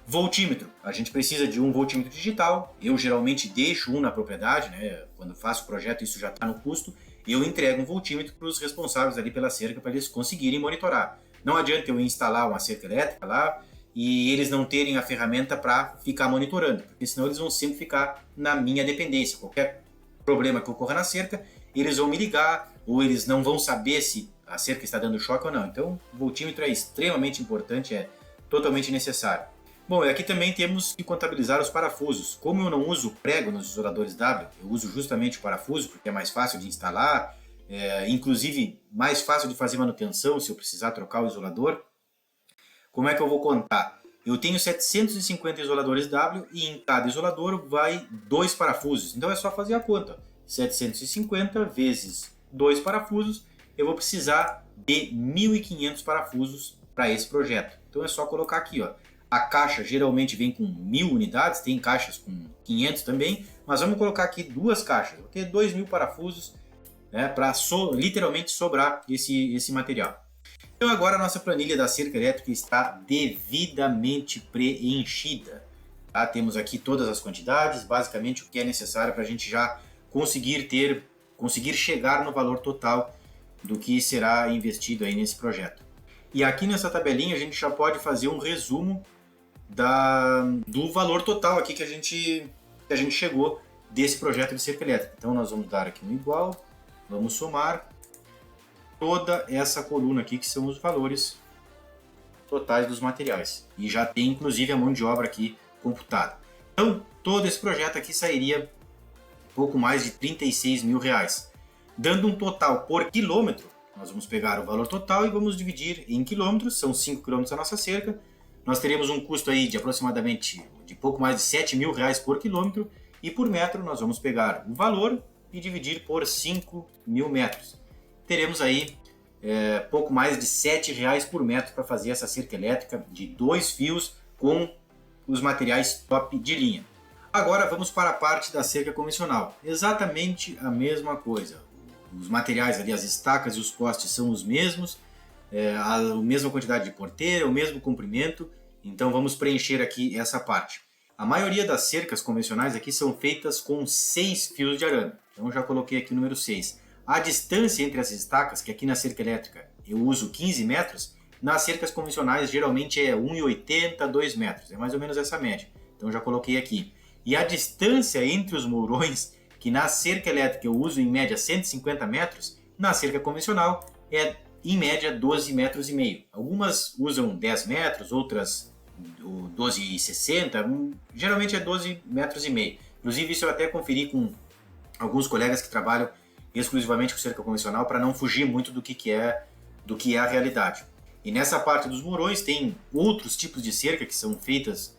Speaker 1: Voltímetro. A gente precisa de um voltímetro digital. Eu geralmente deixo um na propriedade, né? Quando faço o projeto isso já está no custo. Eu entrego um voltímetro para os responsáveis ali pela cerca para eles conseguirem monitorar. Não adianta eu instalar uma cerca elétrica lá e eles não terem a ferramenta para ficar monitorando, porque senão eles vão sempre ficar na minha dependência. Qualquer problema que ocorra na cerca, eles vão me ligar ou eles não vão saber se a cerca está dando choque ou não. Então, o voltímetro é extremamente importante, é totalmente necessário. Bom, e aqui também temos que contabilizar os parafusos. Como eu não uso prego nos isoladores W, eu uso justamente o parafuso, porque é mais fácil de instalar, inclusive mais fácil de fazer manutenção se eu precisar trocar o isolador. Como é que eu vou contar? Eu tenho 750 isoladores W e em cada isolador vai 2 parafusos. Então é só fazer a conta. 750 vezes 2 parafusos, eu vou precisar de 1.500 parafusos para esse projeto. Então é só colocar aqui, ó. A caixa geralmente vem com 1000 unidades, tem caixas com 500 também, mas vamos colocar aqui 2 caixas. Vou ter 2.000 parafusos, né, para literalmente sobrar esse material. Então agora a nossa planilha da cerca elétrica está devidamente preenchida. Tá? Temos aqui todas as quantidades, basicamente o que é necessário para a gente já conseguir chegar no valor total do que será investido aí nesse projeto. E aqui nessa tabelinha a gente já pode fazer um resumo do valor total aqui que a gente chegou desse projeto de cerca elétrica. Então nós vamos dar aqui um igual, vamos somar toda essa coluna aqui que são os valores totais dos materiais. E já tem inclusive a mão de obra aqui computada. Então todo esse projeto aqui sairia pouco mais de R$36 mil. Dando um total por quilômetro, nós vamos pegar o valor total e vamos dividir em quilômetros, são 5 quilômetros a nossa cerca. Nós teremos um custo aí de aproximadamente de pouco mais de R$7 mil por quilômetro e por metro nós vamos pegar o valor e dividir por 5.000 metros. Teremos aí pouco mais de R$7 por metro para fazer essa cerca elétrica de 2 fios com os materiais top de linha. Agora vamos para a parte da cerca convencional. Exatamente a mesma coisa. Os materiais ali, as estacas e os postes são os mesmos, a mesma quantidade de porteira, o mesmo comprimento, então vamos preencher aqui essa parte. A maioria das cercas convencionais aqui são feitas com 6 fios de arame, então eu já coloquei aqui o número 6. A distância entre as estacas, que aqui na cerca elétrica eu uso 15 metros, nas cercas convencionais geralmente é 1,80 a 2 metros, é mais ou menos essa média, então eu já coloquei aqui. E a distância entre os mourões, que na cerca elétrica eu uso em média 150 metros, na cerca convencional é em média 12 metros e meio. Algumas usam 10 metros, outras 12,60, geralmente é 12 metros e meio. Inclusive isso eu até conferi com alguns colegas que trabalham exclusivamente com cerca convencional para não fugir muito do que é a realidade. E nessa parte dos morões tem outros tipos de cerca que são feitas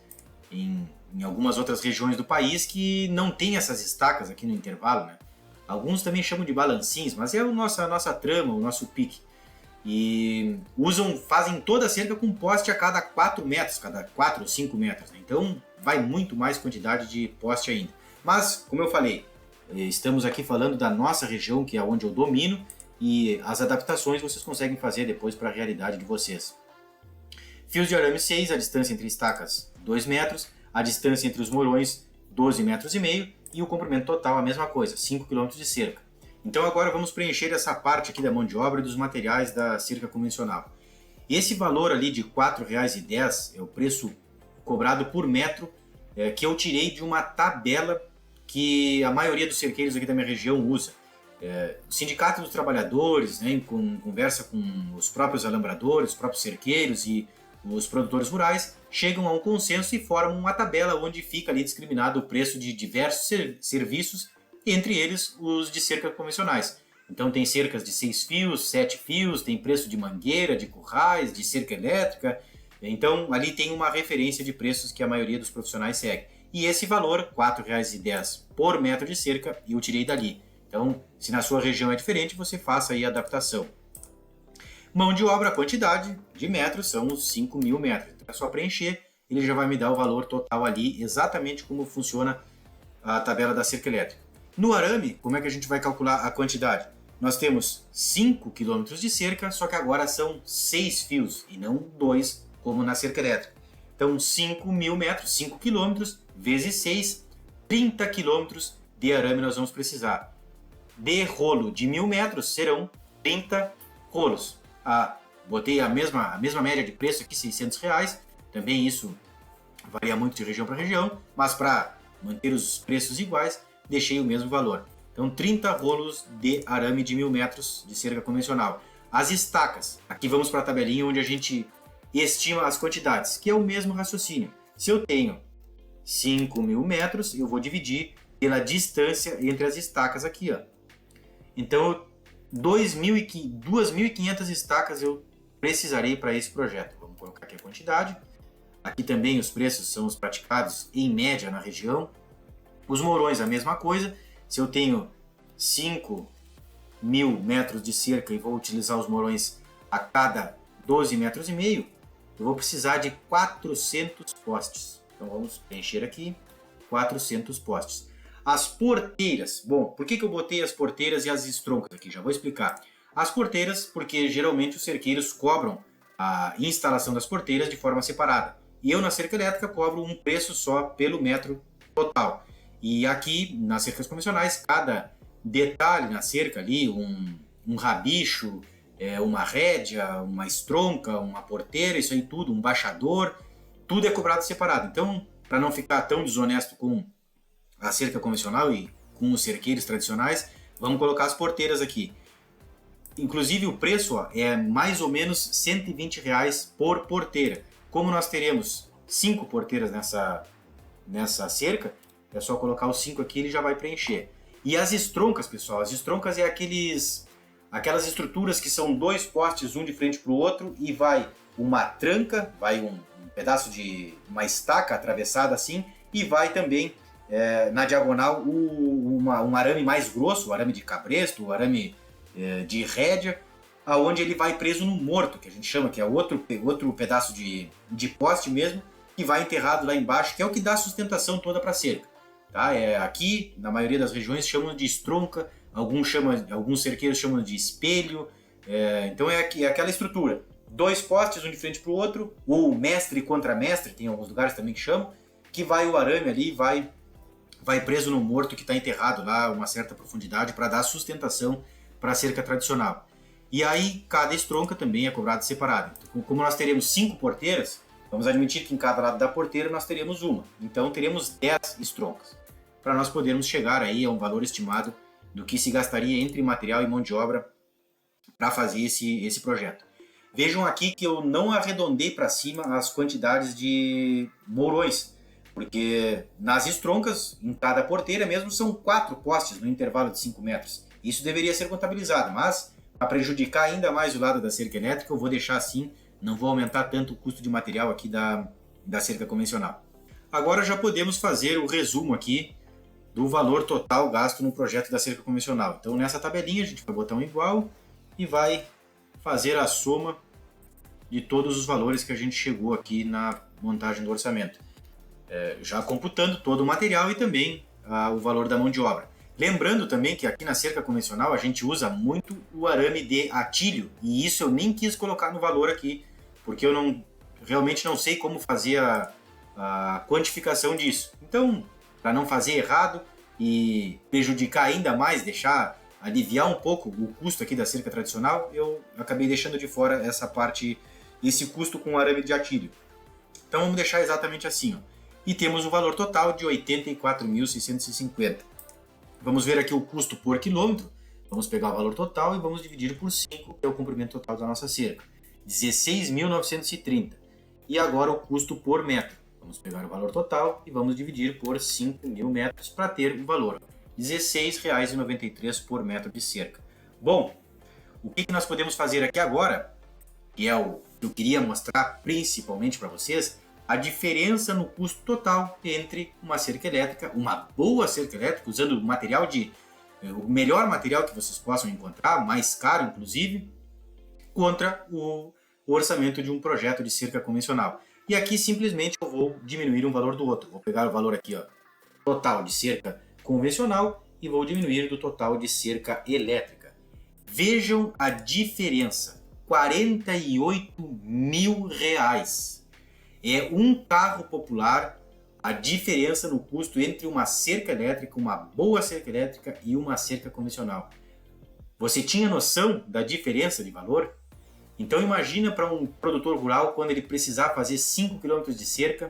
Speaker 1: em algumas outras regiões do país que não tem essas estacas aqui no intervalo, né? Alguns também chamam de balancins, mas é a nossa trama, o nosso pique. E fazem toda a cerca com poste a cada 4 metros, cada 4 ou 5 metros. Né? Então vai muito mais quantidade de poste ainda. Mas, como eu falei, estamos aqui falando da nossa região, que é onde eu domino, e as adaptações vocês conseguem fazer depois para a realidade de vocês. Fios de arame 6, a distância entre estacas 2 metros, a distância entre os morões 12 metros e meio, e o comprimento total a mesma coisa, 5 km de cerca. Então agora vamos preencher essa parte aqui da mão de obra e dos materiais da cerca convencional. Esse valor ali de R$ 4,10 é o preço cobrado por metro que eu tirei de uma tabela que a maioria dos cerqueiros aqui da minha região usa. O Sindicato dos Trabalhadores, né, conversa com os próprios alambradores, os próprios cerqueiros e os produtores rurais, chegam a um consenso e formam uma tabela onde fica ali discriminado o preço de diversos serviços, entre eles os de cerca convencionais. Então tem cercas de 6 fios, 7 fios, tem preço de mangueira, de currais, de cerca elétrica. Então ali tem uma referência de preços que a maioria dos profissionais segue. E esse valor, R$ 4,10 por metro de cerca, eu tirei dali. Então, se na sua região é diferente, você faça aí a adaptação. Mão de obra, a quantidade de metros são os 5.000 metros. Então é só preencher, ele já vai me dar o valor total ali, exatamente como funciona a tabela da cerca elétrica. No arame, como é que a gente vai calcular a quantidade? Nós temos 5 km de cerca, só que agora são 6 fios e não 2, como na cerca elétrica. Então, 5.000 metros, 5 km, vezes 6, 30 km de arame nós vamos precisar. De rolo de 1.000 metros serão 30 rolos. Botei a mesma média de preço aqui, R$600. Também isso varia muito de região para região, mas para manter os preços iguais, deixei o mesmo valor. Então, 30 rolos de arame de 1.000 metros de cerca convencional. As estacas, aqui vamos para a tabelinha onde a gente estima as quantidades, que é o mesmo raciocínio. Se eu tenho 5.000 metros, eu vou dividir pela distância entre as estacas aqui, ó. Então, 2.500 estacas eu precisarei para esse projeto. Vamos colocar aqui a quantidade. Aqui também os preços são os praticados em média na região. Os morões, a mesma coisa. Se eu tenho 5.000 metros de cerca e vou utilizar os morões a cada 12 metros e meio, eu vou precisar de 400 postes. Então vamos preencher aqui 400 postes. As porteiras, bom, por que eu botei as porteiras e as estroncas aqui? Já vou explicar. As porteiras, porque geralmente os cerqueiros cobram a instalação das porteiras de forma separada. E eu na cerca elétrica cobro um preço só pelo metro total. E aqui, nas cercas convencionais, cada detalhe na cerca ali, um rabicho, uma rédea, uma estronca, uma porteira, isso aí tudo, um baixador, tudo é cobrado separado. Então, para não ficar tão desonesto com a cerca convencional e com os cerqueiros tradicionais, vamos colocar as porteiras aqui. Inclusive o preço é mais ou menos R$120 por porteira. Como nós teremos 5 porteiras nessa cerca, é só colocar os 5 aqui e ele já vai preencher. E as estroncas, pessoal, as estroncas é aquelas estruturas que são 2 postes, um de frente para o outro, e vai uma tranca, vai um pedaço de uma estaca atravessada assim, e vai também na diagonal um arame mais grosso, o arame de cabresto, o arame de rédea, aonde ele vai preso no morto, que a gente chama, que é outro pedaço de poste mesmo, que vai enterrado lá embaixo, que é o que dá a sustentação toda para a cerca. Tá? Aqui, na maioria das regiões, chamam de estronca, alguns cerqueiros chamam de espelho, então é aquela estrutura. 2 postes, um de frente para o outro, ou mestre contra mestre, tem alguns lugares também que chamam, que vai o arame ali, vai preso no morto que está enterrado lá a uma certa profundidade para dar sustentação para a cerca tradicional. E aí cada estronca também é cobrada separada. Então, como nós teremos 5 porteiras, vamos admitir que em cada lado da porteira nós teremos uma. Então teremos 10 estroncas, para nós podermos chegar aí a um valor estimado do que se gastaria entre material e mão de obra para fazer esse projeto. Vejam aqui que eu não arredondei para cima as quantidades de morões, porque nas estroncas, em cada porteira mesmo, são 4 postes no intervalo de 5 metros. Isso deveria ser contabilizado, mas para prejudicar ainda mais o lado da cerca elétrica, eu vou deixar assim não vou aumentar tanto o custo de material aqui da cerca convencional. Agora já podemos fazer o resumo aqui do valor total gasto no projeto da cerca convencional. Então nessa tabelinha a gente vai botar um igual e vai fazer a soma de todos os valores que a gente chegou aqui na montagem do orçamento. Já computando todo o material e também o valor da mão de obra. Lembrando também que aqui na cerca convencional a gente usa muito o arame de atilho, e isso eu nem quis colocar no valor aqui, porque eu realmente não sei como fazer a quantificação disso. Então, para não fazer errado e prejudicar ainda mais, aliviar um pouco o custo aqui da cerca tradicional, eu acabei deixando de fora essa parte, esse custo com arame de atilho. Então vamos deixar exatamente assim, ó. E temos um valor total de R$ 84.650. Vamos ver aqui o custo por quilômetro. Vamos pegar o valor total e vamos dividir por 5, que é o comprimento total da nossa cerca. 16.930. E agora o custo por metro. Vamos pegar o valor total e vamos dividir por 5.000 metros para ter um valor. R$ 16,93 por metro de cerca. Bom, o que nós podemos fazer aqui agora, que é o que eu queria mostrar principalmente para vocês, a diferença no custo total entre uma cerca elétrica, uma boa cerca elétrica, usando o melhor material que vocês possam encontrar, mais caro inclusive, contra o orçamento de um projeto de cerca convencional. E aqui simplesmente eu vou diminuir um valor do outro. Vou pegar o valor aqui, ó, total de cerca convencional e vou diminuir do total de cerca elétrica. Vejam a diferença, R$ 48.000. É um carro popular a diferença no custo entre uma cerca elétrica, uma boa cerca elétrica e uma cerca convencional. Você tinha noção da diferença de valor? Então imagina para um produtor rural, quando ele precisar fazer 5 km de cerca,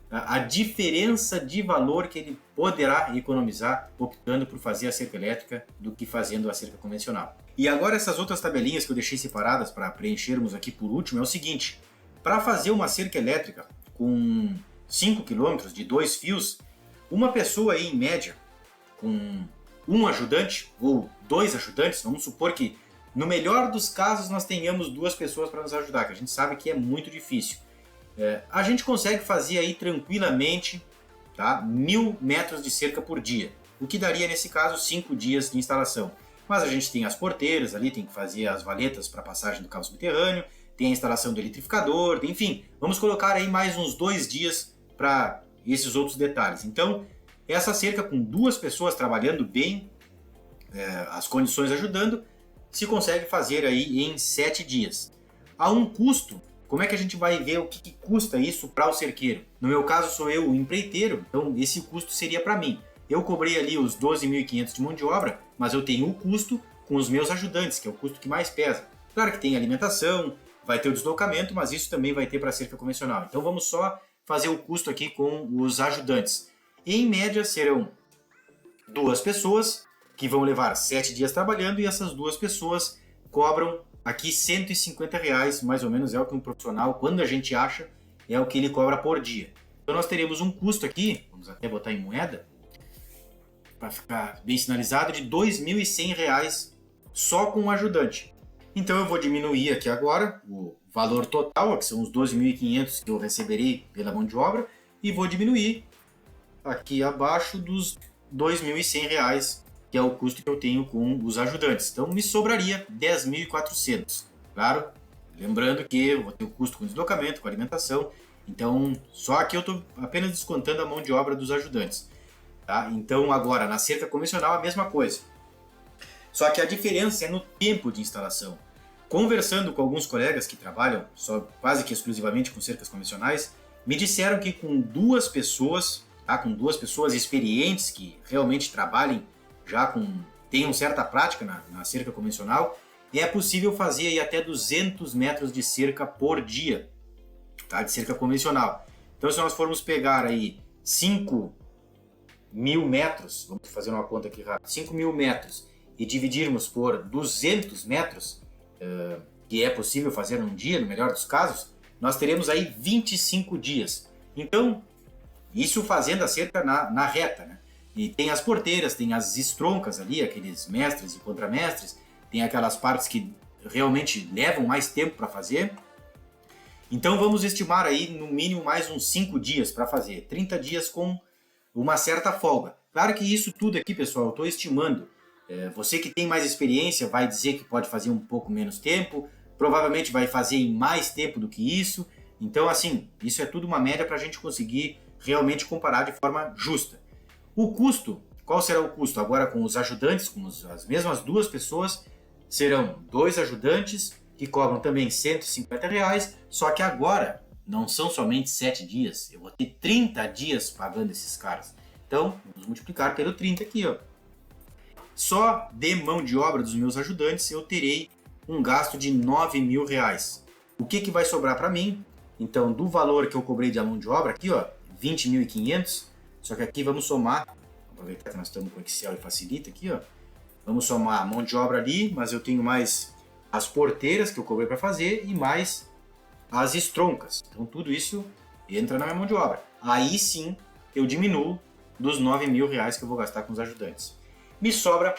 Speaker 1: a diferença de valor que ele poderá economizar optando por fazer a cerca elétrica do que fazendo a cerca convencional. E agora essas outras tabelinhas que eu deixei separadas para preenchermos aqui por último é o seguinte: para fazer uma cerca elétrica com 5 km de 2 fios, uma pessoa aí em média com um ajudante ou 2 ajudantes, vamos supor que no melhor dos casos nós tenhamos 2 pessoas para nos ajudar, que a gente sabe que é muito difícil. A gente consegue fazer aí tranquilamente, tá, 1.000 metros de cerca por dia, o que daria nesse caso 5 dias de instalação. Mas a gente tem as porteiras ali, tem que fazer as valetas para passagem do cabo subterrâneo, tem a instalação do eletrificador, enfim, vamos colocar aí mais uns 2 dias para esses outros detalhes. Então, essa cerca com 2 pessoas trabalhando bem, as condições ajudando, se consegue fazer aí em 7 dias. Há um custo. Como é que a gente vai ver o que custa isso para o cerqueiro? No meu caso sou eu o empreiteiro, então esse custo seria para mim. Eu cobrei ali os 12.500 de mão de obra, mas eu tenho o custo com os meus ajudantes, que é o custo que mais pesa. Claro que tem alimentação, vai ter o deslocamento, mas isso também vai ter para a cerca convencional. Então vamos só fazer o custo aqui com os ajudantes. Em média serão 2 pessoas que vão levar 7 dias trabalhando e essas 2 pessoas cobram aqui R$ 150 reais, mais ou menos é o que um profissional, quando a gente acha, é o que ele cobra por dia. Então nós teremos um custo aqui, vamos até botar em moeda, para ficar bem sinalizado, de R$ 2.100 reais só com o ajudante. Então eu vou diminuir aqui agora o valor total, que são os 12.500 que eu receberei pela mão de obra, e vou diminuir aqui abaixo dos R$ 2.100 reais, que é o custo que eu tenho com os ajudantes. Então me sobraria 10.400. Claro, lembrando que eu vou ter o custo com deslocamento, com alimentação, então só aqui eu estou apenas descontando a mão de obra dos ajudantes. Tá? Então agora, na cerca convencional a mesma coisa. Só que a diferença é no tempo de instalação. Conversando com alguns colegas que trabalham quase que exclusivamente com cercas convencionais, me disseram que com 2 pessoas, tá? Com 2 pessoas experientes que realmente trabalhem tenham certa prática na cerca convencional, é possível fazer aí até 200 metros de cerca por dia, tá? De cerca convencional. Então se nós formos pegar aí 5.000 metros, vamos fazer uma conta aqui rápida, 5.000 metros e dividirmos por 200 metros, que é possível fazer num dia, no melhor dos casos, nós teremos aí 25 dias. Então, isso fazendo a cerca na reta, né? E tem as porteiras, tem as estroncas ali, aqueles mestres e contramestres, tem aquelas partes que realmente levam mais tempo para fazer. Então vamos estimar aí no mínimo mais uns 5 dias para fazer, 30 dias com uma certa folga. Claro que isso tudo aqui, pessoal, eu estou estimando. Você que tem mais experiência vai dizer que pode fazer um pouco menos tempo, provavelmente vai fazer em mais tempo do que isso. Então, assim, isso é tudo uma média para a gente conseguir realmente comparar de forma justa. O custo, qual será o custo? Agora com os ajudantes, com as mesmas 2 pessoas, serão 2 ajudantes que cobram também R$ 150, só que agora não são somente 7 dias, eu vou ter 30 dias pagando esses caras. Então, vamos multiplicar pelo 30 aqui, ó. Só de mão de obra dos meus ajudantes eu terei um gasto de R$ 9.000. O que vai sobrar para mim? Então, do valor que eu cobrei de mão de obra aqui, ó, 20.500, só que aqui vamos somar, aproveitar que nós estamos com o Excel e facilita aqui, ó, vamos somar a mão de obra ali, mas eu tenho mais as porteiras que eu cobrei para fazer e mais as estroncas. Então, tudo isso entra na minha mão de obra. Aí sim, eu diminuo dos R$ 9.000 que eu vou gastar com os ajudantes. Me sobra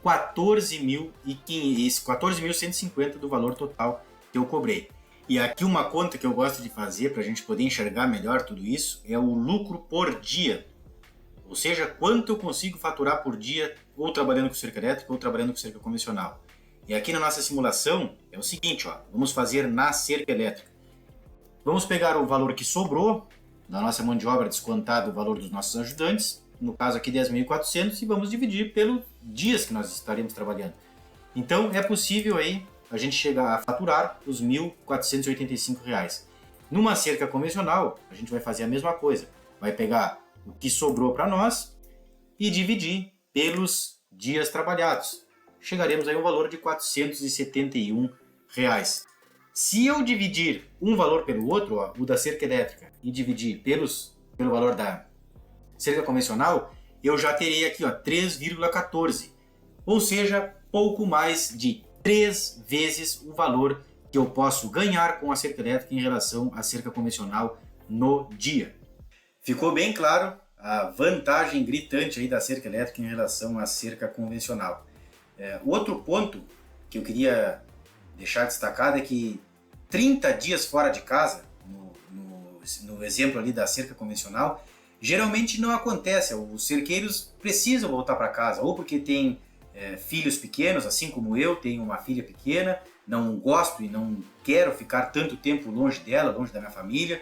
Speaker 1: 14.150 do valor total que eu cobrei. E aqui uma conta que eu gosto de fazer para a gente poder enxergar melhor tudo isso é o lucro por dia. Ou seja, quanto eu consigo faturar por dia ou trabalhando com cerca elétrica ou trabalhando com cerca convencional. E aqui na nossa simulação é o seguinte, ó, vamos fazer na cerca elétrica. Vamos pegar o valor que sobrou da nossa mão de obra descontado o valor dos nossos ajudantes, no caso aqui 10.400, e vamos dividir pelos dias que nós estaremos trabalhando. Então é possível aí a gente chegar a faturar os R$ 1.485. Numa cerca convencional, a gente vai fazer a mesma coisa. Vai pegar o que sobrou para nós e dividir pelos dias trabalhados. Chegaremos aí a um valor de R$ 471. Se eu dividir um valor pelo outro, ó, o da cerca elétrica, e dividir pelo valor da cerca convencional, eu já terei aqui 3,14. Ou seja, pouco mais de 3 vezes o valor que eu posso ganhar com a cerca elétrica em relação à cerca convencional no dia. Ficou bem claro a vantagem gritante aí da cerca elétrica em relação à cerca convencional. O outro ponto que eu queria deixar destacado é que 30 dias fora de casa, no exemplo ali da cerca convencional, geralmente não acontece. Os cerqueiros precisam voltar para casa, ou porque tem filhos pequenos, assim como eu tenho uma filha pequena, não gosto e não quero ficar tanto tempo longe dela, longe da minha família.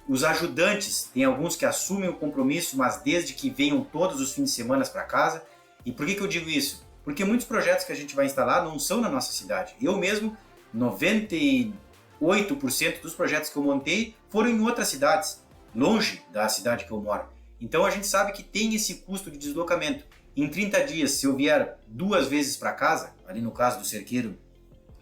Speaker 1: Os ajudantes, tem alguns que assumem o compromisso, mas desde que venham todos os fins de semana para casa. E por que eu digo isso? Porque muitos projetos que a gente vai instalar não são na nossa cidade. Eu mesmo, 98% dos projetos que eu montei foram em outras cidades, longe da cidade que eu moro. Então a gente sabe que tem esse custo de deslocamento. Em 30 dias, se eu vier 2 vezes para casa, ali no caso do cerqueiro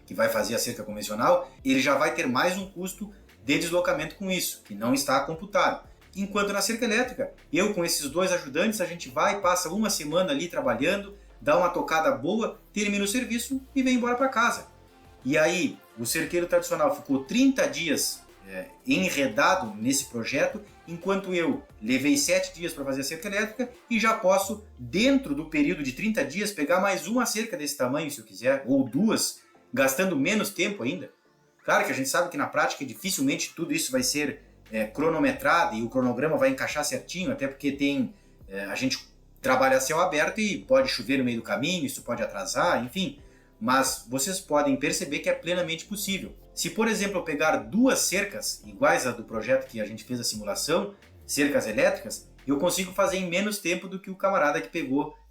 Speaker 1: que vai fazer a cerca convencional, ele já vai ter mais um custo de deslocamento com isso, que não está computado. Enquanto na cerca elétrica, eu com esses 2 ajudantes, a gente vai, passa uma semana ali trabalhando, dá uma tocada boa, termina o serviço e vem embora para casa. E aí, o cerqueiro tradicional ficou 30 dias enredado nesse projeto, enquanto eu levei 7 dias para fazer a cerca elétrica e já posso, dentro do período de 30 dias, pegar mais uma cerca desse tamanho, se eu quiser, ou 2, gastando menos tempo ainda. Claro que a gente sabe que na prática dificilmente tudo isso vai ser cronometrado e o cronograma vai encaixar certinho, até porque a gente trabalha a céu aberto e pode chover no meio do caminho, isso pode atrasar, enfim. Mas vocês podem perceber que é plenamente possível. Se, por exemplo, eu pegar 2 cercas iguais à do projeto que a gente fez a simulação, cercas elétricas, eu consigo fazer em menos tempo do que o camarada que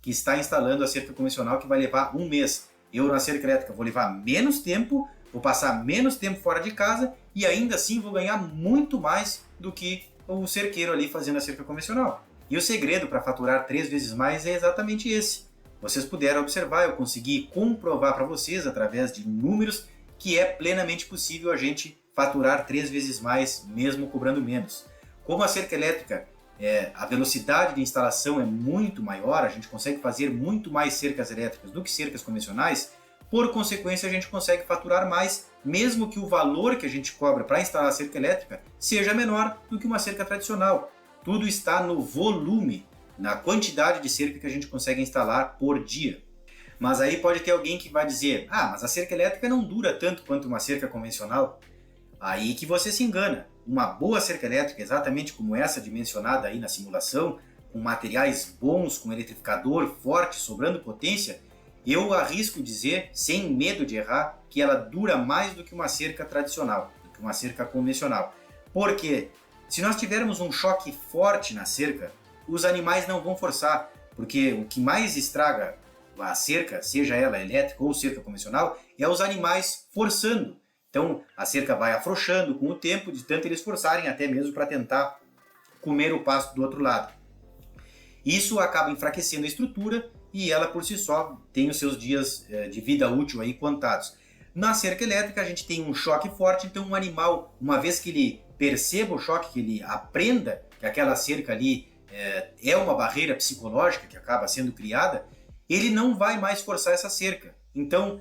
Speaker 1: está instalando a cerca convencional, que vai levar 1 mês. Eu, na cerca elétrica, vou levar menos tempo, vou passar menos tempo fora de casa e ainda assim vou ganhar muito mais do que o cerqueiro ali fazendo a cerca convencional. E o segredo para faturar 3 vezes mais é exatamente esse. Vocês puderam observar, eu consegui comprovar para vocês, através de números, que é plenamente possível a gente faturar 3 vezes mais, mesmo cobrando menos. Como a cerca elétrica, a velocidade de instalação é muito maior, a gente consegue fazer muito mais cercas elétricas do que cercas convencionais, por consequência a gente consegue faturar mais, mesmo que o valor que a gente cobra para instalar a cerca elétrica seja menor do que uma cerca tradicional. Tudo está no volume, na quantidade de cerca que a gente consegue instalar por dia. Mas aí pode ter alguém que vai dizer, ah, mas a cerca elétrica não dura tanto quanto uma cerca convencional. Aí que você se engana. Uma boa cerca elétrica, exatamente como essa dimensionada aí na simulação, com materiais bons, com eletrificador forte, sobrando potência, eu arrisco dizer, sem medo de errar, que ela dura mais do que uma cerca tradicional, do que uma cerca convencional. Porque se nós tivermos um choque forte na cerca, os animais não vão forçar, porque o que mais estraga a cerca, seja ela elétrica ou cerca convencional, é os animais forçando. Então a cerca vai afrouxando com o tempo, de tanto eles forçarem até mesmo para tentar comer o pasto do outro lado. Isso acaba enfraquecendo a estrutura e ela por si só tem os seus dias de vida útil aí contados. Na cerca elétrica a gente tem um choque forte, então um animal, uma vez que ele perceba o choque, que ele aprenda que aquela cerca ali é uma barreira psicológica que acaba sendo criada, ele não vai mais forçar essa cerca. Então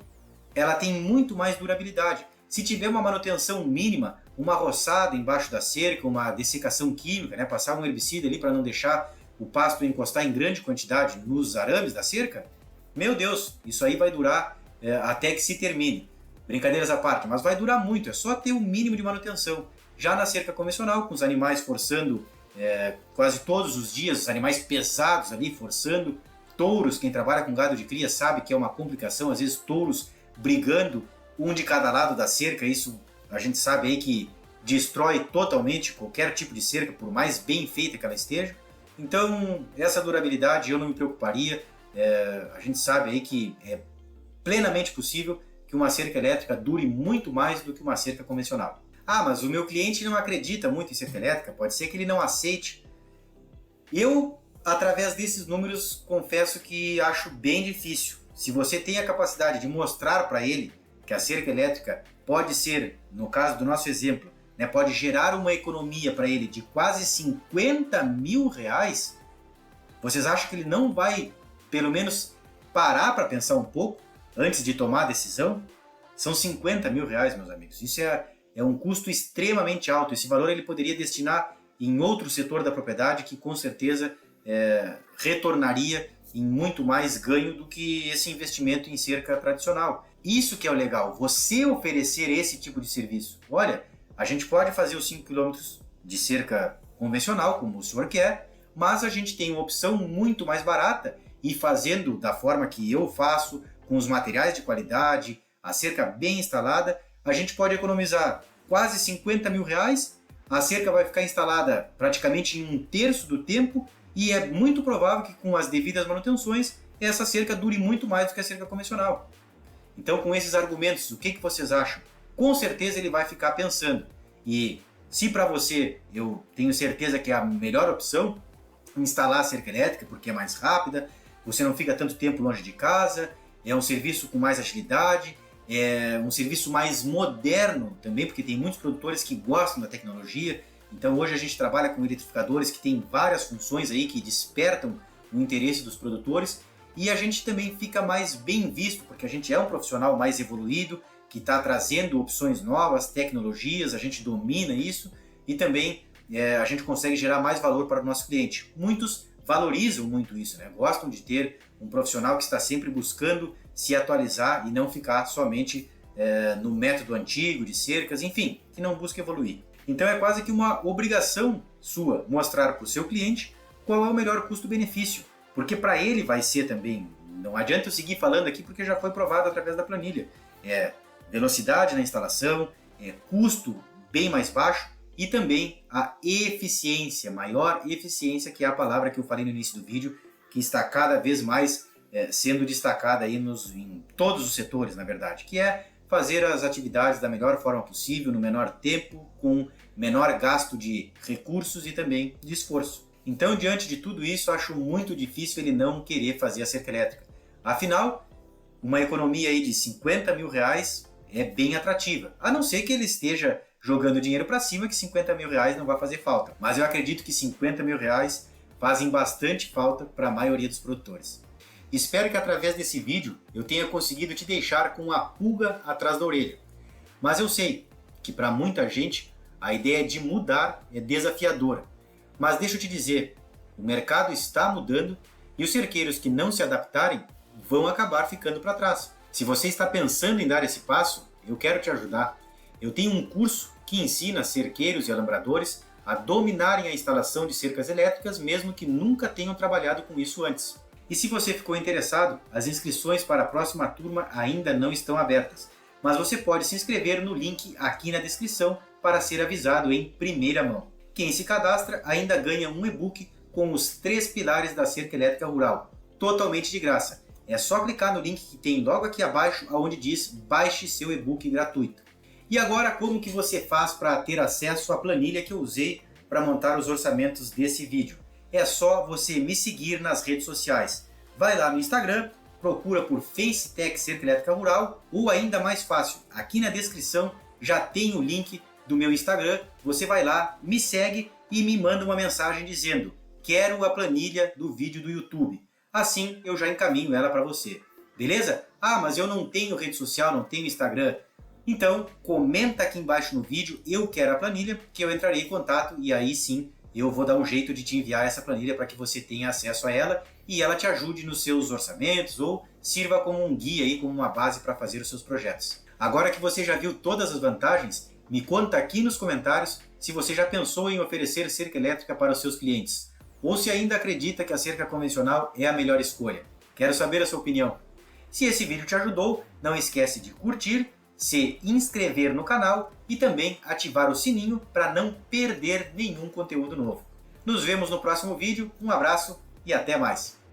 Speaker 1: ela tem muito mais durabilidade. Se tiver uma manutenção mínima, uma roçada embaixo da cerca, uma dessecação química, né, passar um herbicida ali para não deixar o pasto encostar em grande quantidade nos arames da cerca, meu Deus, isso aí vai durar até que se termine. Brincadeiras à parte, mas vai durar muito, é só ter o mínimo de manutenção. Já na cerca convencional, com os animais forçando quase todos os dias, os animais pesados ali forçando, touros, quem trabalha com gado de cria sabe que é uma complicação, às vezes touros brigando um de cada lado da cerca, isso a gente sabe aí que destrói totalmente qualquer tipo de cerca, por mais bem feita que ela esteja. Então, essa durabilidade eu não me preocuparia. A gente sabe aí que é plenamente possível que uma cerca elétrica dure muito mais do que uma cerca convencional. Ah, mas o meu cliente não acredita muito em cerca elétrica, pode ser que ele não aceite. Eu, através desses números, confesso que acho bem difícil. Se você tem a capacidade de mostrar para ele que a cerca elétrica pode ser, no caso do nosso exemplo, né, pode gerar uma economia para ele de quase 50 mil reais, vocês acham que ele não vai, pelo menos, parar para pensar um pouco antes de tomar a decisão? São 50 mil reais, meus amigos. Isso é um custo extremamente alto. Esse valor ele poderia destinar em outro setor da propriedade que com certeza retornaria em muito mais ganho do que esse investimento em cerca tradicional. Isso que é o legal, você oferecer esse tipo de serviço. Olha, a gente pode fazer os 5 km de cerca convencional, como o senhor quer, mas a gente tem uma opção muito mais barata e fazendo da forma que eu faço, com os materiais de qualidade, a cerca bem instalada, a gente pode economizar quase 50 mil reais, a cerca vai ficar instalada praticamente em 1/3 do tempo e é muito provável que com as devidas manutenções essa cerca dure muito mais do que a cerca convencional. Então, com esses argumentos, o que vocês acham? Com certeza ele vai ficar pensando. E se para você, eu tenho certeza que é a melhor opção, instalar a cerca elétrica, porque é mais rápida, você não fica tanto tempo longe de casa, é um serviço com mais agilidade, é um serviço mais moderno também, porque tem muitos produtores que gostam da tecnologia. Então hoje a gente trabalha com eletrificadores que têm várias funções aí que despertam o interesse dos produtores. E a gente também fica mais bem visto, porque a gente é um profissional mais evoluído, que está trazendo opções novas, tecnologias, a gente domina isso e também a gente consegue gerar mais valor para o nosso cliente. Muitos valorizam muito isso, né? Gostam de ter um profissional que está sempre buscando se atualizar e não ficar somente no método antigo de cercas, enfim, que não busca evoluir. Então é quase que uma obrigação sua mostrar para o seu cliente qual é o melhor custo-benefício. Porque para ele vai ser também, não adianta eu seguir falando aqui porque já foi provado através da planilha. Velocidade na instalação, custo bem mais baixo e também a eficiência, maior eficiência, que é a palavra que eu falei no início do vídeo, que está cada vez mais sendo destacada aí em todos os setores, na verdade, que é fazer as atividades da melhor forma possível, no menor tempo, com menor gasto de recursos e também de esforço. Então, diante de tudo isso, acho muito difícil ele não querer fazer a cerca elétrica. Afinal, uma economia aí de 50 mil reais é bem atrativa. A não ser que ele esteja jogando dinheiro para cima, que 50 mil reais não vai fazer falta. Mas eu acredito que 50 mil reais fazem bastante falta para a maioria dos produtores. Espero que através desse vídeo eu tenha conseguido te deixar com a pulga atrás da orelha. Mas eu sei que para muita gente a ideia de mudar é desafiadora. Mas deixa eu te dizer, o mercado está mudando e os cerqueiros que não se adaptarem vão acabar ficando para trás. Se você está pensando em dar esse passo, eu quero te ajudar. Eu tenho um curso que ensina cerqueiros e alambradores a dominarem a instalação de cercas elétricas, mesmo que nunca tenham trabalhado com isso antes. E se você ficou interessado, as inscrições para a próxima turma ainda não estão abertas, mas você pode se inscrever no link aqui na descrição para ser avisado em primeira mão. Quem se cadastra ainda ganha um e-book com os 3 pilares da cerca elétrica rural, totalmente de graça. É só clicar no link que tem logo aqui abaixo, onde diz baixe seu e-book gratuito. E agora, como que você faz para ter acesso à planilha que eu usei para montar os orçamentos desse vídeo? É só você me seguir nas redes sociais. Vai lá no Instagram, procura por FaceTech Cerca Elétrica Rural, ou ainda mais fácil, aqui na descrição já tem o link do meu Instagram. Você vai lá, me segue e me manda uma mensagem dizendo: quero a planilha do vídeo do YouTube. Assim eu já encaminho ela para você. Beleza? Ah, mas eu não tenho rede social, não tenho Instagram. Então, comenta aqui embaixo no vídeo, eu quero a planilha, que eu entrarei em contato e aí sim eu vou dar um jeito de te enviar essa planilha para que você tenha acesso a ela e ela te ajude nos seus orçamentos ou sirva como um guia aí, como uma base para fazer os seus projetos. Agora que você já viu todas as vantagens, me conta aqui nos comentários se você já pensou em oferecer cerca elétrica para os seus clientes ou se ainda acredita que a cerca convencional é a melhor escolha. Quero saber a sua opinião. Se esse vídeo te ajudou, não esquece de curtir, se inscrever no canal e também ativar o sininho para não perder nenhum conteúdo novo. Nos vemos no próximo vídeo, um abraço e até mais!